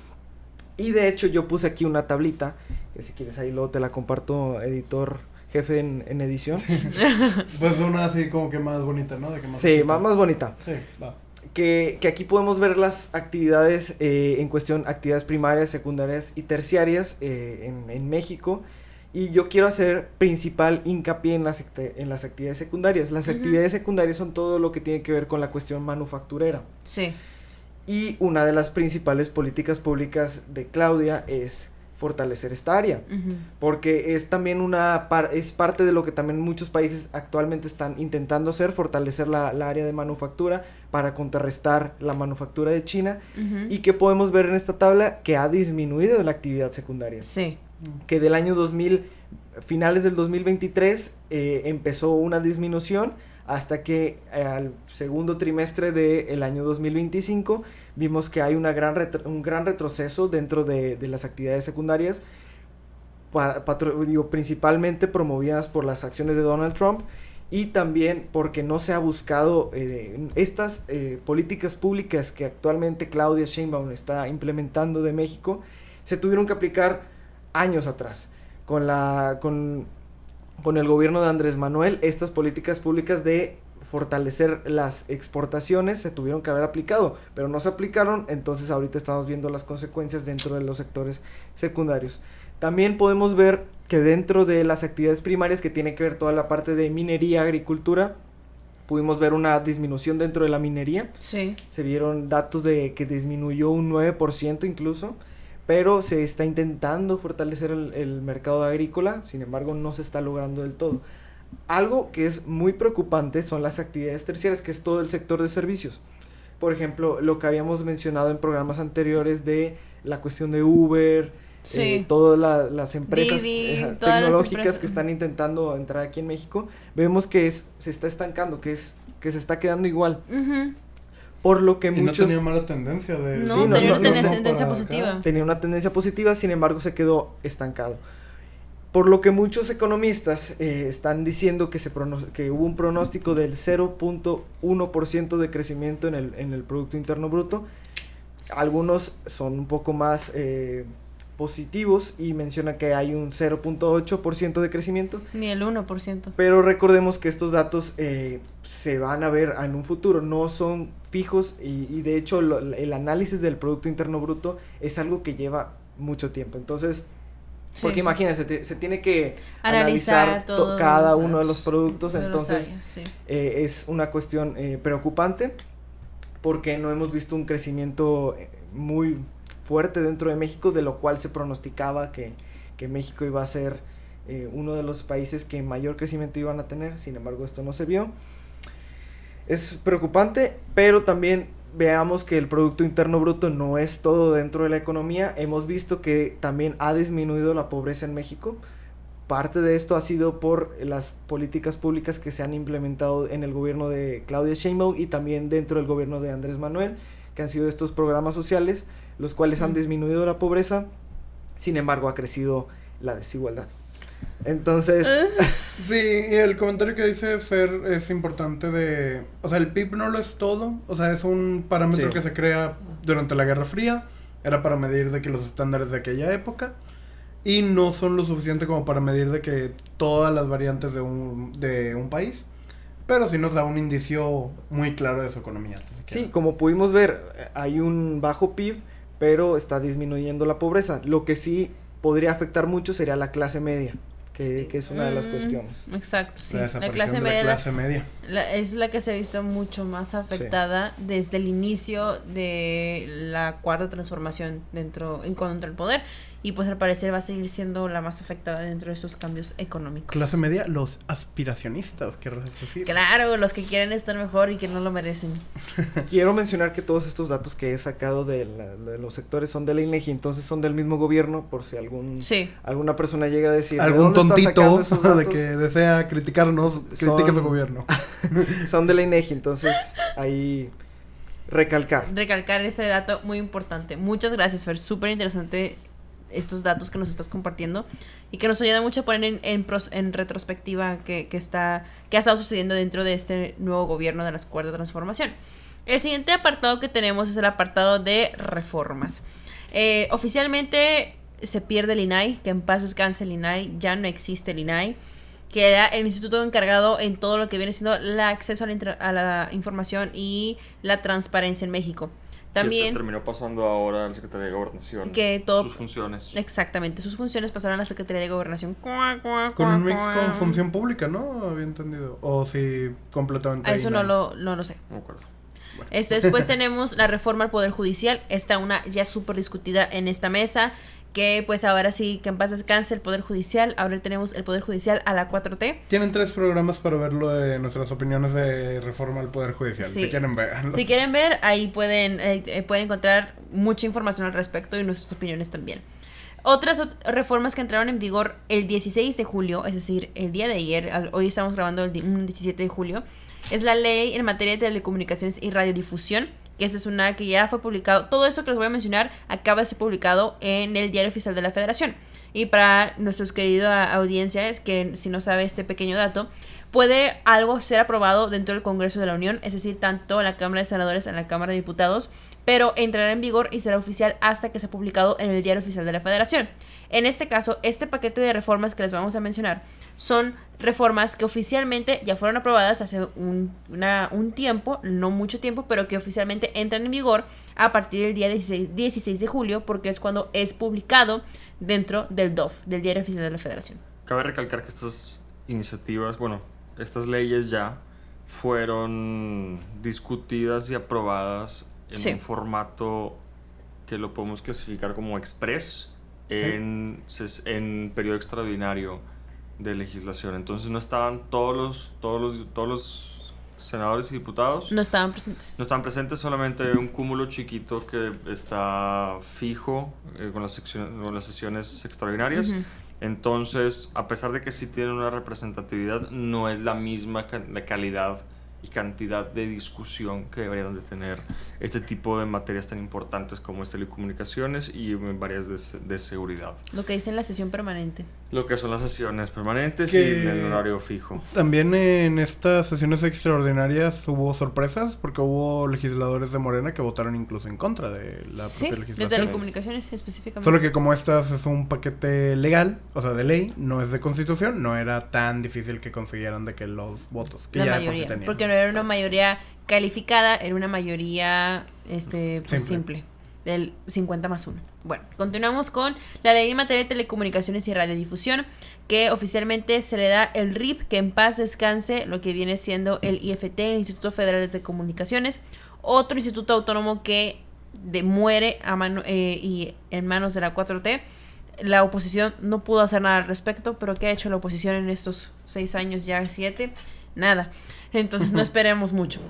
Y de hecho yo puse aquí una tablita, que si quieres ahí luego te la comparto, editor jefe en edición. Pues una así como que más bonita, ¿no? De que Sí, más bonita. Sí, va. Que aquí podemos ver las actividades en cuestión, actividades primarias, secundarias y terciarias en México. Y yo quiero hacer principal hincapié en las actividades secundarias. Las Ujú. actividades secundarias son todo lo que tiene que ver con la cuestión manufacturera. Sí. Y una de las principales políticas públicas de Claudia es fortalecer esta área. Ujú. Porque es también es parte de lo que también muchos países actualmente están intentando hacer, fortalecer la área de manufactura para contrarrestar la manufactura de China. Ujú. Y que podemos ver en esta tabla que ha disminuido la actividad secundaria. Sí. Que del año 2000, finales del 2023, empezó una disminución hasta que al segundo trimestre del año 2025 vimos que hay un gran retroceso dentro de las actividades secundarias, principalmente promovidas por las acciones de Donald Trump y también porque no se ha buscado estas políticas públicas que actualmente Claudia Sheinbaum está implementando de México, se tuvieron que aplicar años atrás. Con el gobierno de Andrés Manuel, estas políticas públicas de fortalecer las exportaciones se tuvieron que haber aplicado, pero no se aplicaron, entonces ahorita estamos viendo las consecuencias dentro de los sectores secundarios. También podemos ver que dentro de las actividades primarias, que tiene que ver toda la parte de minería, agricultura, pudimos ver una disminución dentro de la minería. Sí. Se vieron datos de que disminuyó un 9% incluso, pero se está intentando fortalecer el mercado agrícola, sin embargo no se está logrando del todo. Algo que es muy preocupante son las actividades terciarias, que es todo el sector de servicios. Por ejemplo, lo que habíamos mencionado en programas anteriores de la cuestión de Uber, Sí. todas las empresas Didi, todas las tecnológicas empresas. que están intentando entrar aquí en México, vemos que se está estancando, que se está quedando igual. Ujú. Por lo que Y muchos... no tenía mala tendencia de... No, Sí, tenía una no, tendencia para positiva. acá. tenía una tendencia positiva, sin embargo se quedó estancado. Por lo que muchos economistas están diciendo que hubo un pronóstico del 0.1% de crecimiento en el Producto Interno Bruto. Algunos son un poco más positivos y mencionan que hay un 0.8% de crecimiento. Ni el 1%. Pero recordemos que estos datos se van a ver en un futuro, no son fijos y de hecho el análisis del Producto Interno Bruto es algo que lleva mucho tiempo. Entonces, Sí, porque sí. imagínense, se tiene que Analizar analizar todos cada los uno de datos los productos, de los entonces años, sí. es una cuestión preocupante porque no hemos visto un crecimiento muy fuerte dentro de México, de lo cual se pronosticaba que México iba a ser uno de los países que mayor crecimiento iban a tener, sin embargo esto no se vio. Es preocupante, pero también veamos que el Producto Interno Bruto no es todo dentro de la economía. Hemos visto que también ha disminuido la pobreza en México. Parte de esto ha sido por las políticas públicas que se han implementado en el gobierno de Claudia Sheinbaum y también dentro del gobierno de Andrés Manuel, que han sido estos programas sociales, los cuales han disminuido la pobreza, sin embargo ha crecido la desigualdad. Entonces, Sí, y el comentario que dice Fer es importante de... O sea, el PIB no lo es todo. O sea, es un parámetro Sí. que se crea durante la Guerra Fría. Era para medir de que los estándares de aquella época. Y no son lo suficiente como para medir de que todas las variantes de un país. Pero sí nos da un indicio muy claro de su economía. sí, como pudimos ver, hay un bajo PIB, pero está disminuyendo la pobreza. Lo que sí podría afectar mucho sería la clase media, que es una de las cuestiones. Exacto, sí. La La desaparición clase de media la clase media. es la que se ha visto mucho más afectada desde el inicio de la cuarta transformación en contra el poder, y pues al parecer va a seguir siendo la más afectada dentro de estos cambios económicos. Clase media, los aspiracionistas, querrás decir. Claro, los que quieren estar mejor y que no lo merecen. Quiero mencionar que todos estos datos que he sacado de los sectores son de la INEGI, entonces son del mismo gobierno, por si Sí. alguna persona llega a decir ¿de Algún dónde está sacando tontito esos de datos? que desea criticarnos, critique su gobierno. Son de la INEGI, entonces ahí recalcar. Recalcar ese dato muy importante. Muchas gracias, Fer. Súper interesante estos datos que nos estás compartiendo y que nos ayuda mucho a poner en retrospectiva que ha estado sucediendo dentro de este nuevo gobierno de la Cuarta Transformación. El siguiente apartado que tenemos es el apartado de reformas. Oficialmente se pierde el INAI, que en paz descanse el INAI, ya no existe el INAI, que era el instituto encargado en todo lo que viene siendo el acceso a la información y la transparencia en México. Que También se terminó pasando ahora al Secretaría de Gobernación. que todo Sus funciones. exactamente, sus funciones pasaron a la Secretaría de Gobernación. Con un mix con función pública, ¿no? Había entendido. O si completamente. A eso ahí no lo sé. No me acuerdo. Bueno. Después tenemos la reforma al Poder Judicial. Está una ya súper discutida en esta mesa. Que pues ahora sí, que en paz descanse el Poder Judicial. Ahora tenemos el Poder Judicial a la 4T. Tienen 3 programas para ver lo de nuestras opiniones de reforma al Poder Judicial. Sí. Si quieren ver. Si quieren ver, ahí pueden encontrar mucha información al respecto y nuestras opiniones también. Otras reformas que entraron en vigor el 16 de julio, es decir, el día de ayer, hoy estamos grabando el 17 de julio, es la ley en materia de telecomunicaciones y radiodifusión, que esa es una que ya fue publicado. Todo esto que les voy a mencionar acaba de ser publicado en el Diario Oficial de la Federación. Y para nuestros queridos audiencias, que si no sabe este pequeño dato, puede algo ser aprobado dentro del Congreso de la Unión, es decir, tanto en la Cámara de Senadores, en la Cámara de Diputados, pero entrará en vigor y será oficial hasta que sea publicado en el Diario Oficial de la Federación. En este caso, este paquete de reformas que les vamos a mencionar son reformas que oficialmente ya fueron aprobadas hace un tiempo, no mucho tiempo, pero que oficialmente entran en vigor a partir del día 16 de julio, porque es cuando es publicado dentro del DOF, del Diario Oficial de la Federación. Cabe recalcar que estas iniciativas, estas leyes ya fueron discutidas y aprobadas en un formato que lo podemos clasificar como express en periodo extraordinario de legislación. Entonces no estaban todos los senadores y diputados. No estaban presentes. No estaban presentes, solamente un cúmulo chiquito que está fijo con las sesiones extraordinarias. Uh-huh. Entonces, a pesar de que sí tienen una representatividad, no es la misma la calidad y cantidad de discusión que deberían de tener este tipo de materias tan importantes como es telecomunicaciones y varias de seguridad. Lo que dice en la sesión permanente. Lo que son las sesiones permanentes y el horario fijo. También en estas sesiones extraordinarias hubo sorpresas porque hubo legisladores de Morena que votaron incluso en contra de la propia legislación. De telecomunicaciones específicamente. Solo que como estas es un paquete legal, o sea, de ley, no es de constitución, no era tan difícil que consiguieran de que los votos, que la ya mayoría, tenían. Porque no era una mayoría calificada, era una mayoría simple, del 50+1. Bueno, continuamos con la ley en materia de telecomunicaciones y radiodifusión, que oficialmente se le da el RIP, que en paz descanse, lo que viene siendo el IFT, el Instituto Federal de Telecomunicaciones, otro instituto autónomo que muere y en manos de la 4T. La oposición no pudo hacer nada al respecto, pero ¿qué ha hecho la oposición en estos 6 años, ya 7? Nada. Entonces no esperemos mucho.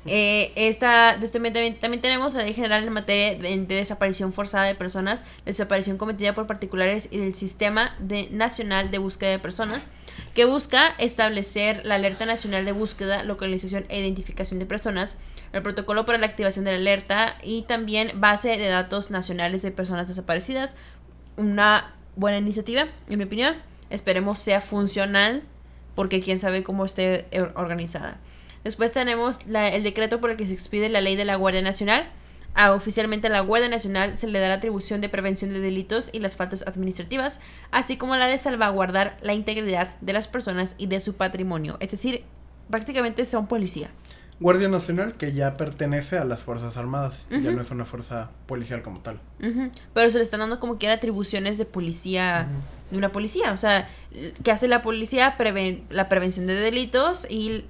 También tenemos la Ley General en materia de desaparición forzada de personas, desaparición cometida por particulares y del Sistema Nacional de Búsqueda de Personas, que busca establecer la alerta nacional de búsqueda, localización e identificación de personas, el protocolo para la activación de la alerta y también base de datos nacionales de personas desaparecidas. Una buena iniciativa, en mi opinión. Esperemos sea funcional, porque quién sabe cómo esté organizada. Después tenemos el decreto por el que se expide la ley de la Guardia Nacional. Oficialmente a la Guardia Nacional se le da la atribución de prevención de delitos y las faltas administrativas, así como la de salvaguardar la integridad de las personas y de su patrimonio. Es decir, prácticamente son policía. Guardia Nacional, que ya pertenece a las Fuerzas Armadas, ya no es una fuerza policial como tal. Pero se le están dando como que atribuciones de policía, de una policía. O sea, ¿qué hace la policía? La prevención de delitos y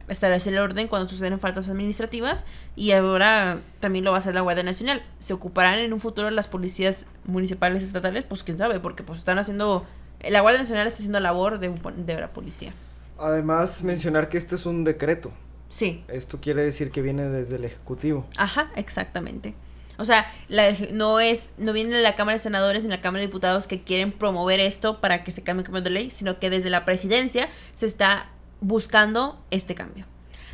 establece el orden cuando suceden faltas administrativas. Y ahora también lo va a hacer la Guardia Nacional. ¿Se ocuparán en un futuro las policías municipales estatales? Pues quién sabe, porque pues están haciendo... La Guardia Nacional está haciendo labor de la policía. Además, mencionar que este es un decreto. Sí. Esto quiere decir que viene desde el Ejecutivo. Ajá, exactamente. O sea, no viene de la Cámara de Senadores ni de la Cámara de Diputados que quieren promover esto para que se cambie de ley, sino que desde la presidencia se está buscando este cambio.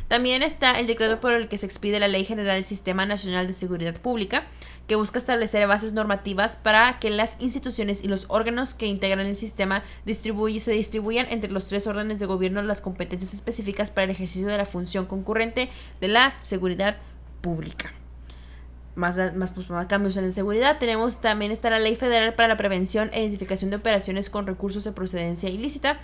También está el decreto por el que se expide la Ley General del Sistema Nacional de Seguridad Pública, que busca establecer bases normativas para que las instituciones y los órganos que integran el sistema se distribuyan entre los 3 órdenes de gobierno las competencias específicas para el ejercicio de la función concurrente de la seguridad pública. Más cambios en la seguridad. También está la Ley Federal para la Prevención e Identificación de Operaciones con Recursos de Procedencia Ilícita,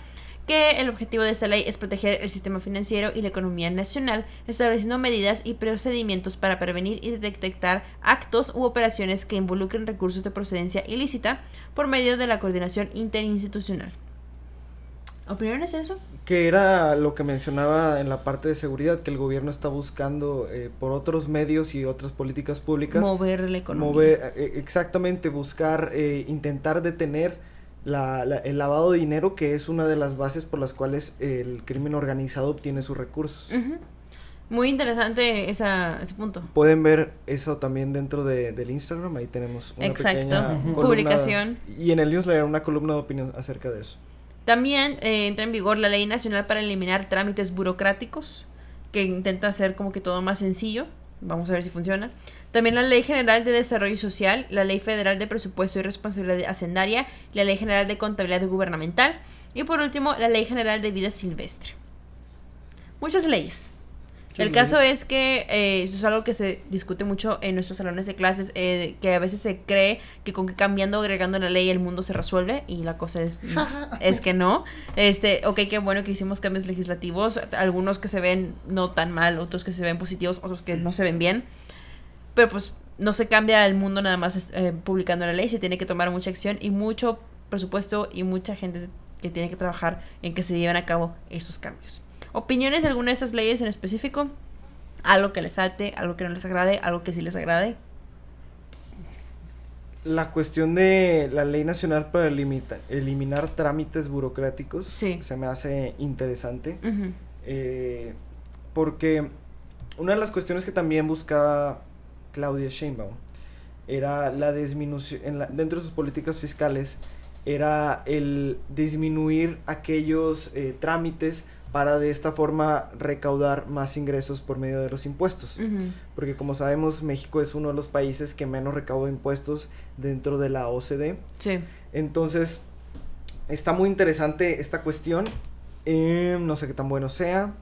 que el objetivo de esta ley es proteger el sistema financiero y la economía nacional, estableciendo medidas y procedimientos para prevenir y detectar actos u operaciones que involucren recursos de procedencia ilícita por medio de la coordinación interinstitucional. ¿Opiniones en eso? Que era lo que mencionaba en la parte de seguridad, que el gobierno está buscando por otros medios y otras políticas públicas mover la economía. Exactamente, buscar, intentar detener el lavado de dinero, que es una de las bases por las cuales el crimen organizado obtiene sus recursos. Muy interesante ese punto. Pueden ver eso también dentro del Instagram, ahí tenemos una pequeña publicación. Y en el newsletter una columna de opinión acerca de eso. También entra en vigor la Ley Nacional para eliminar trámites burocráticos, que intenta hacer como que todo más sencillo. Vamos a ver si funciona. También la Ley General de Desarrollo Social, la Ley Federal de Presupuesto y Responsabilidad Hacendaria, la Ley General de Contabilidad Gubernamental y por último la Ley General de Vida Silvestre. Muchas leyes. El caso es que eso es algo que se discute mucho en nuestros salones de clases, que a veces se cree que con que cambiando o agregando la ley el mundo se resuelve, y la cosa es que no. Ok, qué bueno que hicimos cambios legislativos, algunos que se ven no tan mal, otros que se ven positivos, otros que no se ven bien, pero pues no se cambia el mundo nada más publicando la ley, se tiene que tomar mucha acción y mucho presupuesto y mucha gente que tiene que trabajar en que se lleven a cabo esos cambios. ¿Opiniones de alguna de esas leyes en específico? ¿Algo que les salte, algo que no les agrade, algo que sí les agrade? La cuestión de la ley nacional para eliminar trámites burocráticos se me hace interesante. Porque una de las cuestiones que también buscaba Claudia Sheinbaum era la disminución, dentro de sus políticas fiscales, era el disminuir aquellos trámites para de esta forma recaudar más ingresos por medio de los impuestos. Porque como sabemos, México es uno de los países que menos recauda impuestos dentro de la OCDE. Sí. Entonces, está muy interesante esta cuestión. No sé qué tan bueno sea,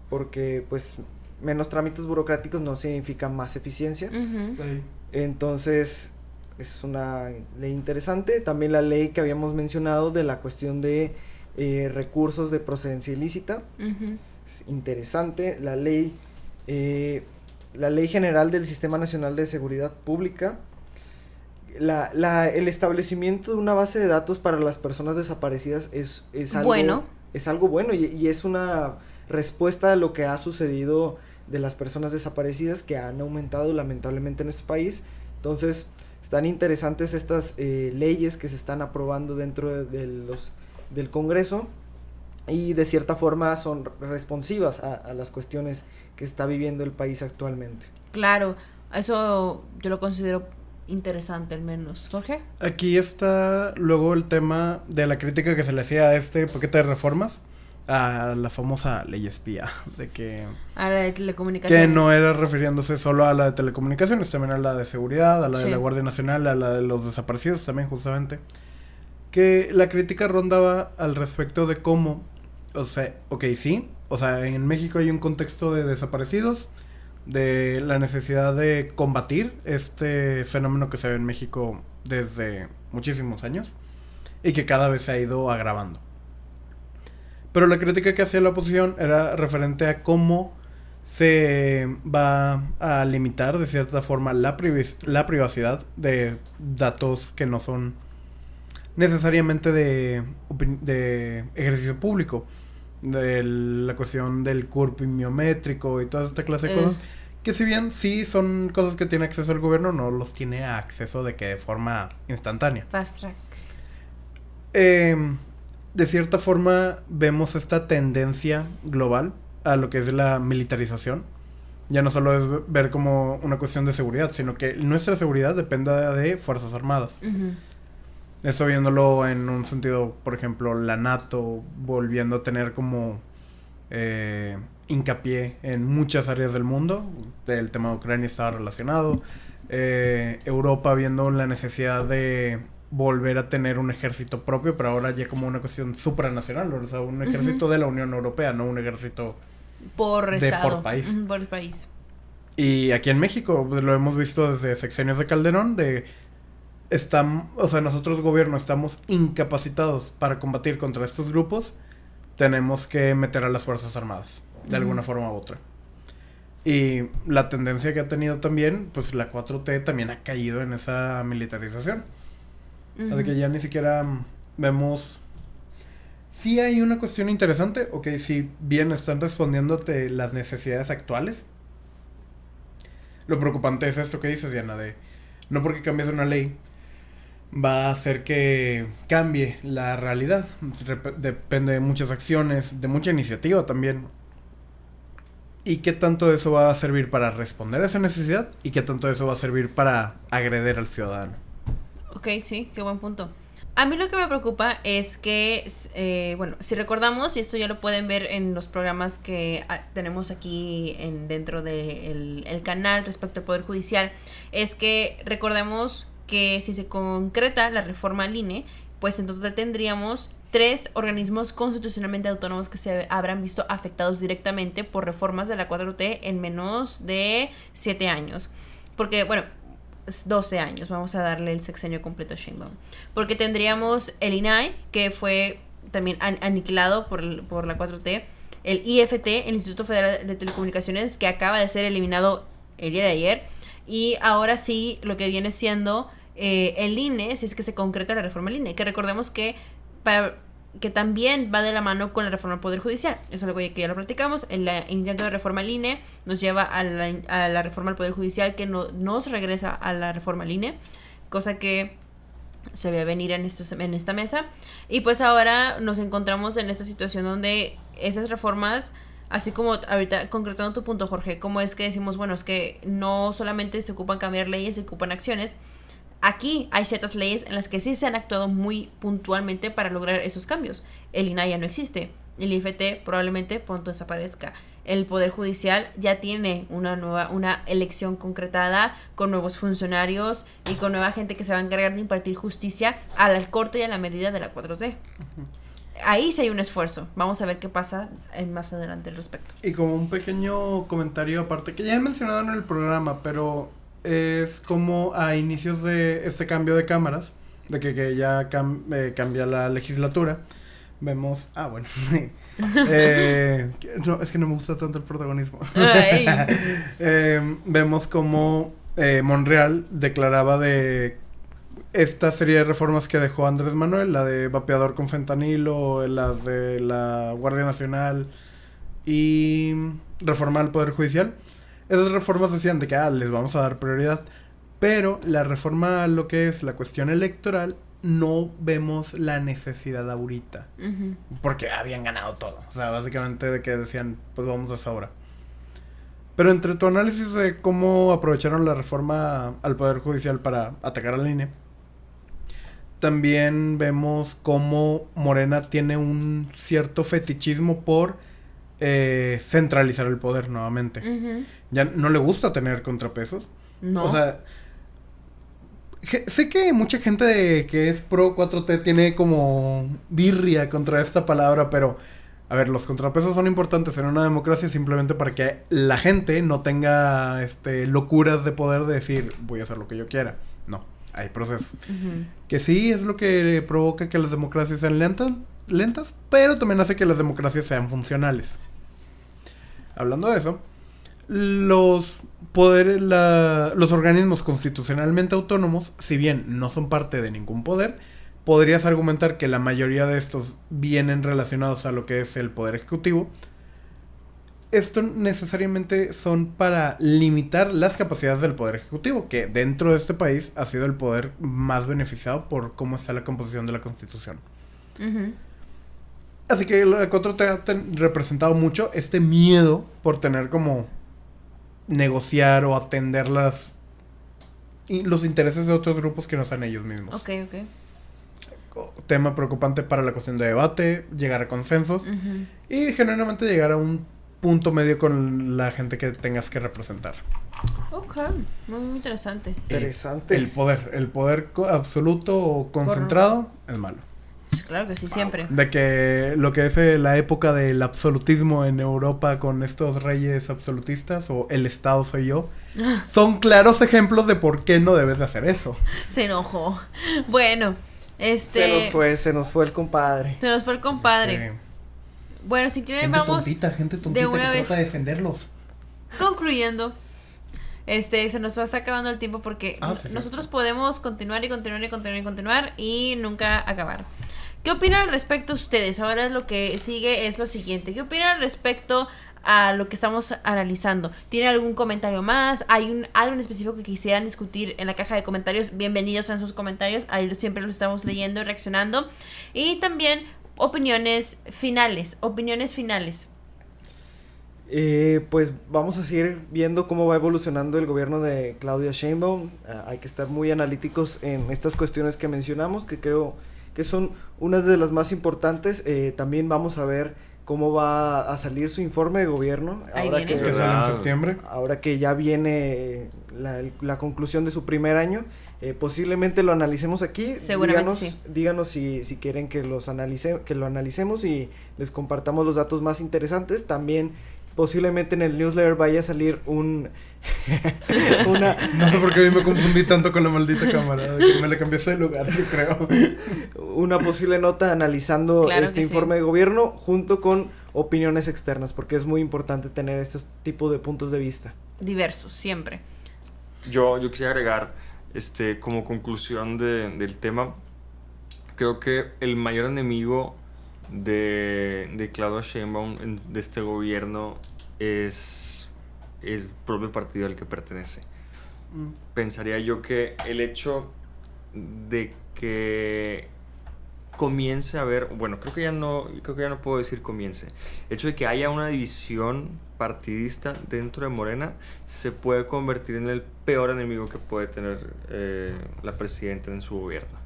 porque pues menos trámites burocráticos no significa más eficiencia. Sí. Entonces, es una ley interesante. También la ley que habíamos mencionado de la cuestión de recursos de procedencia ilícita, es interesante. La ley general del Sistema Nacional de Seguridad Pública, el establecimiento de una base de datos para las personas desaparecidas es algo bueno, y es una respuesta a lo que ha sucedido de las personas desaparecidas, que han aumentado lamentablemente en este país. Entonces, están interesantes estas leyes que se están aprobando dentro del Congreso, y de cierta forma son responsivas a las cuestiones que está viviendo el país actualmente. Claro, eso yo lo considero interesante al menos. ¿Jorge? Aquí está luego el tema de la crítica que se le hacía a este paquete de reformas, a la famosa ley espía, de que... A la de telecomunicaciones. Que no era refiriéndose solo a la de telecomunicaciones, también a la de seguridad, a la de la Guardia Nacional, a la de los desaparecidos también justamente. Que la crítica rondaba al respecto de cómo, o sea, en México hay un contexto de desaparecidos, de la necesidad de combatir este fenómeno que se ve en México desde muchísimos años y que cada vez se ha ido agravando. Pero la crítica que hacía la oposición era referente a cómo se va a limitar de cierta forma la privacidad de datos que no son necesariamente de ejercicio público, de la cuestión del cuerpo biométrico y toda esta clase de cosas, que si bien sí son cosas que tiene acceso el gobierno, no los tiene a acceso de que de forma instantánea. Fast track. De cierta forma vemos esta tendencia global a lo que es la militarización. Ya no solo es ver como una cuestión de seguridad, sino que nuestra seguridad depende de Fuerzas Armadas. Esto viéndolo en un sentido, por ejemplo, la NATO volviendo a tener como hincapié en muchas áreas del mundo. El tema de Ucrania estaba relacionado. Europa viendo la necesidad de volver a tener un ejército propio, pero ahora ya como una cuestión supranacional, o sea, un ejército de la Unión Europea, no un ejército por país. Por país. Y aquí en México lo hemos visto desde sexenios de Calderón, nosotros gobierno estamos incapacitados para combatir contra estos grupos, tenemos que meter a las Fuerzas Armadas, de alguna forma u otra. Y la tendencia que ha tenido también, pues la 4T también ha caído en esa militarización. Así que ya ni siquiera vemos... Sí hay una cuestión interesante, si bien están respondiéndote las necesidades actuales. Lo preocupante es esto que dices, Diana, de no porque cambies una ley va a hacer que cambie la realidad. Depende de muchas acciones, de mucha iniciativa también. ¿Y qué tanto de eso va a servir para responder a esa necesidad? ¿Y qué tanto de eso va a servir para agredir al ciudadano? Ok, sí, qué buen punto. A mí lo que me preocupa es que, si recordamos, y esto ya lo pueden ver en los programas que tenemos aquí dentro del canal respecto al Poder Judicial, es que recordemos que si se concreta la reforma al INE, pues entonces tendríamos 3 organismos constitucionalmente autónomos que se habrán visto afectados directamente por reformas de la 4T en menos de 7 años. Porque, 12 años, vamos a darle el sexenio completo a Sheinbaum. Porque tendríamos el INAI, que fue también aniquilado por la 4T, el IFT, el Instituto Federal de Telecomunicaciones, que acaba de ser eliminado el día de ayer, y ahora sí lo que viene siendo el INE, si es que se concreta la reforma del INE, que recordemos que también va de la mano con la reforma al Poder Judicial. Eso es algo que ya lo platicamos. El intento de reforma al INE nos lleva a la reforma al Poder Judicial, que nos regresa a la reforma al INE, cosa que se ve venir en esta mesa. Y pues ahora nos encontramos en esta situación donde esas reformas, así como ahorita concretando tu punto, Jorge, como es que decimos, bueno, es que no solamente se ocupan cambiar leyes, se ocupan acciones. Aquí hay ciertas leyes en las que sí se han actuado muy puntualmente para lograr esos cambios. El INAI ya no existe. El IFT probablemente pronto desaparezca. El Poder Judicial ya tiene una elección concretada con nuevos funcionarios y con nueva gente que se va a encargar de impartir justicia a la corte y a la medida de la 4T. Ahí sí hay un esfuerzo. Vamos a ver qué pasa más adelante al respecto. Y como un pequeño comentario aparte, que ya he mencionado en el programa, pero es como a inicios de este cambio de cámaras, de que ya cambia la legislatura, vemos... bueno. No, es que no me gusta tanto el protagonismo. Vemos como Monreal declaraba de esta serie de reformas que dejó Andrés Manuel, la de vapeador con fentanilo, la de la Guardia Nacional y reforma al Poder Judicial. Esas reformas decían de que les vamos a dar prioridad, pero la reforma a lo que es la cuestión electoral no vemos la necesidad ahorita, porque habían ganado todo, o sea, básicamente de que decían, pues vamos a esa hora. Pero entre tu análisis de cómo aprovecharon la reforma al Poder Judicial para atacar al INE, también vemos cómo Morena tiene un cierto fetichismo por centralizar el poder nuevamente. Ya no le gusta tener contrapesos. No. O sea, sé que mucha gente que es pro 4T tiene como birria contra esta palabra, pero a ver, los contrapesos son importantes en una democracia simplemente para que la gente no tenga locuras de poder de decir, voy a hacer lo que yo quiera. No, hay procesos. Que sí es lo que provoca que las democracias sean lentas, pero también hace que las democracias sean funcionales. Hablando de eso, los organismos constitucionalmente autónomos, si bien no son parte de ningún poder, podrías argumentar que la mayoría de estos vienen relacionados a lo que es el poder ejecutivo. Esto necesariamente son para limitar las capacidades del poder ejecutivo, que dentro de este país ha sido el poder más beneficiado por cómo está la composición de la Constitución. Así que la 4T ha representado mucho este miedo por tener como negociar o atender los intereses de otros grupos que no sean ellos mismos. Ok. Tema preocupante para la cuestión de debate, llegar a consensos y generalmente llegar a un punto medio con la gente que tengas que representar. Ok, muy interesante. Interesante. El poder absoluto o concentrado es malo. Claro que sí, siempre. De que lo que es la época del absolutismo en Europa con estos reyes absolutistas o el Estado soy yo, son claros ejemplos de por qué no debes de hacer eso. Se enojó. Bueno, Se nos fue el compadre. Bueno, si quieren vamos gente tontita de una que vez trata de defenderlos. concluyendo. Se nos va a estar acabando el tiempo porque nosotros podemos continuar y nunca acabar. ¿Qué opinan al respecto ustedes? Ahora lo que sigue es lo siguiente. ¿Qué opinan al respecto a lo que estamos analizando? ¿Tienen algún comentario más? ¿Hay algo en específico que quisieran discutir en la caja de comentarios? Bienvenidos a sus comentarios. Ahí siempre los estamos leyendo y reaccionando. Y también opiniones finales. Pues vamos a seguir viendo cómo va evolucionando el gobierno de Claudia Sheinbaum. Hay que estar muy analíticos en estas cuestiones que mencionamos, que creo que son unas de las más importantes. También vamos a ver cómo va a salir su informe de gobierno. Ahora que sale en septiembre. Ahora que ya viene la conclusión de su primer año. Posiblemente lo analicemos aquí. Seguramente díganos si quieren que lo analicemos y les compartamos los datos más interesantes. También posiblemente en el newsletter vaya a salir No sé por qué me confundí tanto con la maldita cámara, de que me la cambiaste de lugar, yo creo. Una posible nota analizando informe de gobierno junto con opiniones externas, porque es muy importante tener este tipo de puntos de vista. Diversos, siempre. Yo quisiera agregar, como conclusión del tema, creo que el mayor enemigo de Claudia Sheinbaum, de este gobierno, es el propio partido al que pertenece. Pensaría yo que el hecho de que comience a haber, bueno, creo que ya no puedo decir comience, el hecho de que haya una división partidista dentro de Morena se puede convertir en el peor enemigo que puede tener la presidenta en su gobierno.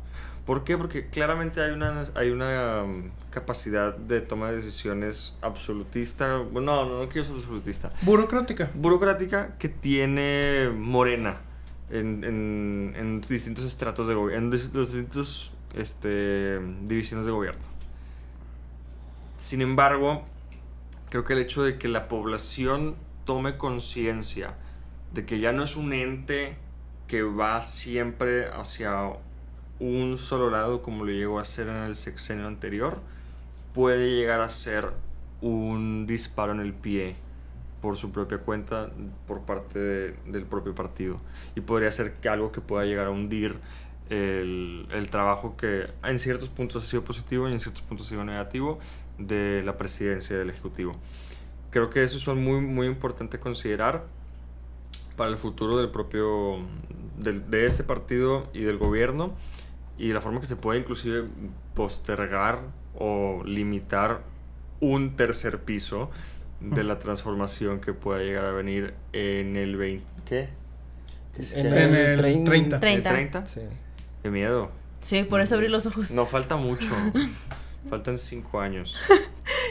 ¿Por qué? Porque claramente hay una capacidad de toma de decisiones absolutista, bueno, no quiero ser absolutista, burocrática que tiene Morena en distintos estratos de gobierno, en los distintos divisiones de gobierno. Sin embargo, creo que el hecho de que la población tome conciencia de que ya no es un ente que va siempre hacia un solo lado como lo llegó a ser en el sexenio anterior, puede llegar a ser un disparo en el pie por su propia cuenta por parte del propio partido, y podría ser que algo que pueda llegar a hundir el trabajo que en ciertos puntos ha sido positivo y en ciertos puntos ha sido negativo de la presidencia del Ejecutivo. Creo que eso es muy, muy importante considerar para el futuro de ese partido y del gobierno, y la forma que se puede inclusive postergar o limitar un tercer piso de la transformación que pueda llegar a venir en el 20... ¿Qué? En el 30. ¿En el 30? Sí. Qué miedo. Sí, por eso abrí los ojos. No falta mucho. Faltan 5 años.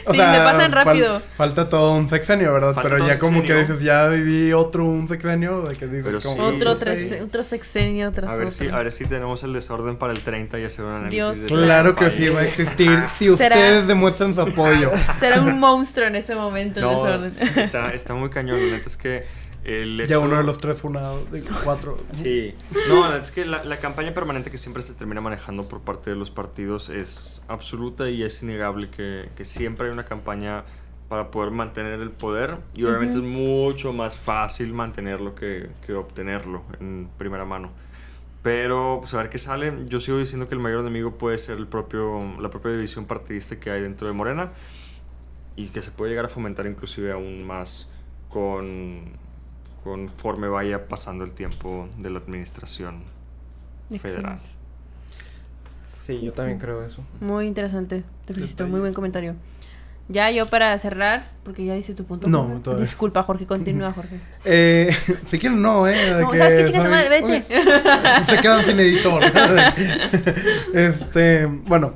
O sí, sea, me pasan rápido. Falta todo un sexenio, ¿verdad? Falta pero todo ya un como sexenio. que dices, ya viví un sexenio, de que dices Pero como... sí. Otro sexenio tras A ver otro. si tenemos el desorden para el 30 y hacer un análisis Dios. de ese Claro que país. sí va a existir si ¿Será? ustedes demuestran su apoyo. Será un monstruo en ese momento el No, desorden. está muy cañón. La neta es que el hecho... Ya uno de los 3 funados, de 4. Sí. No, es que la campaña permanente que siempre se termina manejando por parte de los partidos es absoluta, y es innegable que siempre hay una campaña para poder mantener el poder, y obviamente es mucho más fácil mantenerlo que obtenerlo en primera mano. Pero pues a ver qué sale. Yo sigo diciendo que el mayor enemigo puede ser la propia división partidista que hay dentro de Morena, y que se puede llegar a fomentar inclusive aún más conforme vaya pasando el tiempo de la administración federal. Excelente. Sí, yo también creo eso. Muy interesante. Te felicito. Detalles. Muy buen comentario. Ya yo para cerrar, porque ya dice tu punto. No, Jorge. todavía. Disculpa, Jorge. Continúa, Jorge. Si quieren, no, de No, que ¿sabes qué, chica tu soy- madre? Vete. Ok, se quedan sin editor. Bueno,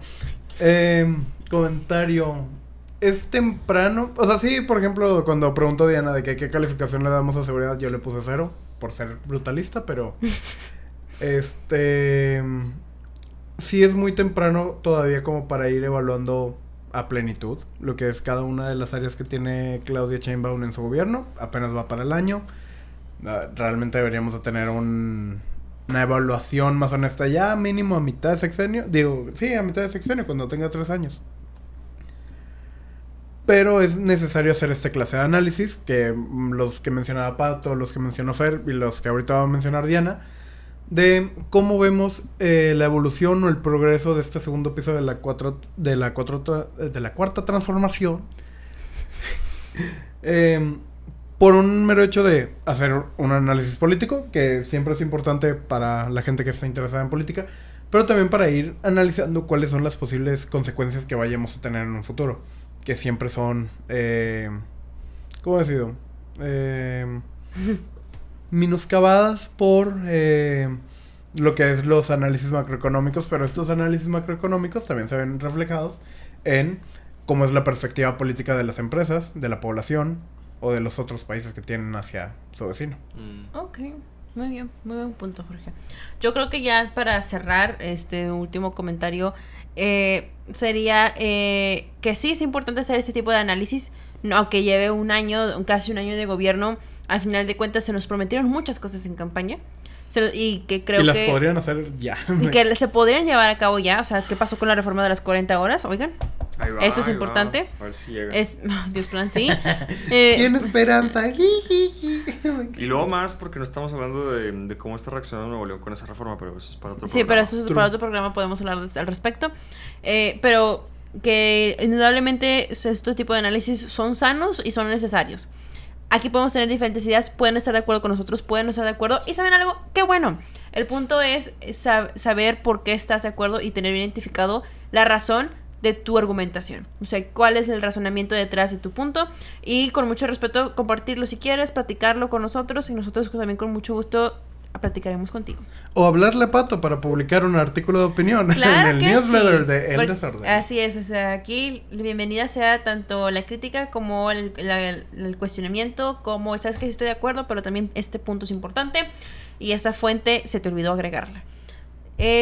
comentario. Es temprano. O sea, sí, por ejemplo, cuando preguntó Diana de que qué calificación le damos a seguridad, yo le puse 0 por ser brutalista, pero sí es muy temprano todavía como para ir evaluando a plenitud lo que es cada una de las áreas que tiene Claudia Sheinbaum en su gobierno. Apenas va para el año. Realmente deberíamos de tener una evaluación más honesta ya mínimo a mitad de sexenio. Digo, sí, a mitad de sexenio cuando tenga 3 años. Pero es necesario hacer esta clase de análisis que los que mencionaba Pato, los que mencionó Fer y los que ahorita va a mencionar Diana, de cómo vemos la evolución o el progreso de este segundo piso de la cuarta transformación. Por un mero hecho de hacer un análisis político, que siempre es importante para la gente que está interesada en política, pero también para ir analizando cuáles son las posibles consecuencias que vayamos a tener en un futuro, que siempre son, ¿cómo decirlo? Minuscabadas por lo que es los análisis macroeconómicos, pero estos análisis macroeconómicos también se ven reflejados en cómo es la perspectiva política de las empresas, de la población o de los otros países que tienen hacia su vecino. Ok, muy bien, muy buen punto, Jorge. Yo creo que ya para cerrar este último comentario, sería que sí es importante hacer este tipo de análisis, no, aunque lleve casi un año de gobierno. Al final de cuentas se nos prometieron muchas cosas en campaña, Y que creo y las que... podrían hacer ya. Y que se podrían llevar a cabo ya. O sea, ¿qué pasó con la reforma de las 40 horas? Oigan, Ahí va, eso es ahí importante. va. A ver si llega. Dios plan, sí. Tiene esperanza. Y luego más porque no estamos hablando de cómo está reaccionando Nuevo León con esa reforma, pero eso es para otro Sí, programa. pero eso es True. para otro programa, podemos hablar al respecto. Pero que indudablemente este tipo de análisis son sanos y son necesarios. Aquí podemos tener diferentes ideas, pueden estar de acuerdo con nosotros, pueden no estar de acuerdo. Y saben algo, qué bueno. El punto es saber por qué estás de acuerdo y tener bien identificado la razón de tu argumentación. O sea, cuál es el razonamiento detrás de tu punto. Y con mucho respeto, compartirlo si quieres, platicarlo con nosotros. Y nosotros también con mucho gusto platicaremos contigo. O hablarle a Pato para publicar un artículo de opinión Claro en el que newsletter sí. de El Porque Desorden. Así es, o sea, aquí bienvenida sea tanto la crítica como el cuestionamiento, como sabes que sí estoy de acuerdo, pero también este punto es importante y esta fuente se te olvidó agregarla.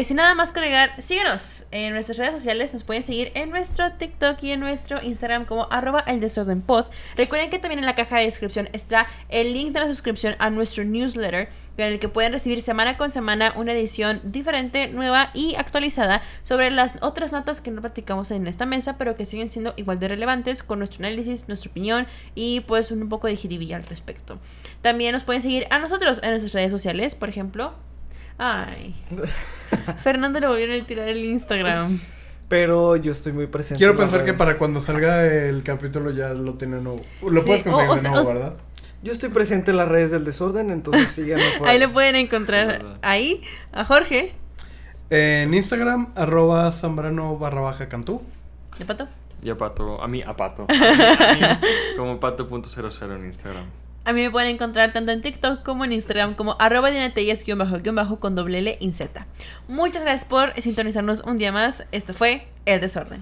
Sin nada más que agregar, síguenos en nuestras redes sociales. Nos pueden seguir en nuestro TikTok y en nuestro Instagram como @eldesordenpod. Recuerden que también en la caja de descripción está el link de la suscripción a nuestro newsletter, en el que pueden recibir semana con semana una edición diferente, nueva y actualizada sobre las otras notas que no platicamos en esta mesa, pero que siguen siendo igual de relevantes, con nuestro análisis, nuestra opinión y pues un poco de jiribilla al respecto. También nos pueden seguir a nosotros en nuestras redes sociales, por ejemplo... Ay, Fernando le volvieron a tirar el Instagram. Pero yo estoy muy presente. Quiero en las pensar que redes. para cuando salga el capítulo ya lo tiene nuevo. Lo Sí, puedes conseguir o de sea, nuevo, ¿verdad? Yo estoy presente en las redes del desorden, entonces síganme por Ahí ahí. lo pueden Es encontrar verdad. ahí, a Jorge. En Instagram, @zambrano_cantú. ¿De Pato? Y a Pato, a mí, a mí, como pato.00 en Instagram. A mí me pueden encontrar tanto en TikTok como en Instagram como @dinateyes_ con doble L y Z. Muchas gracias por sintonizarnos un día más. Esto fue El Desorden.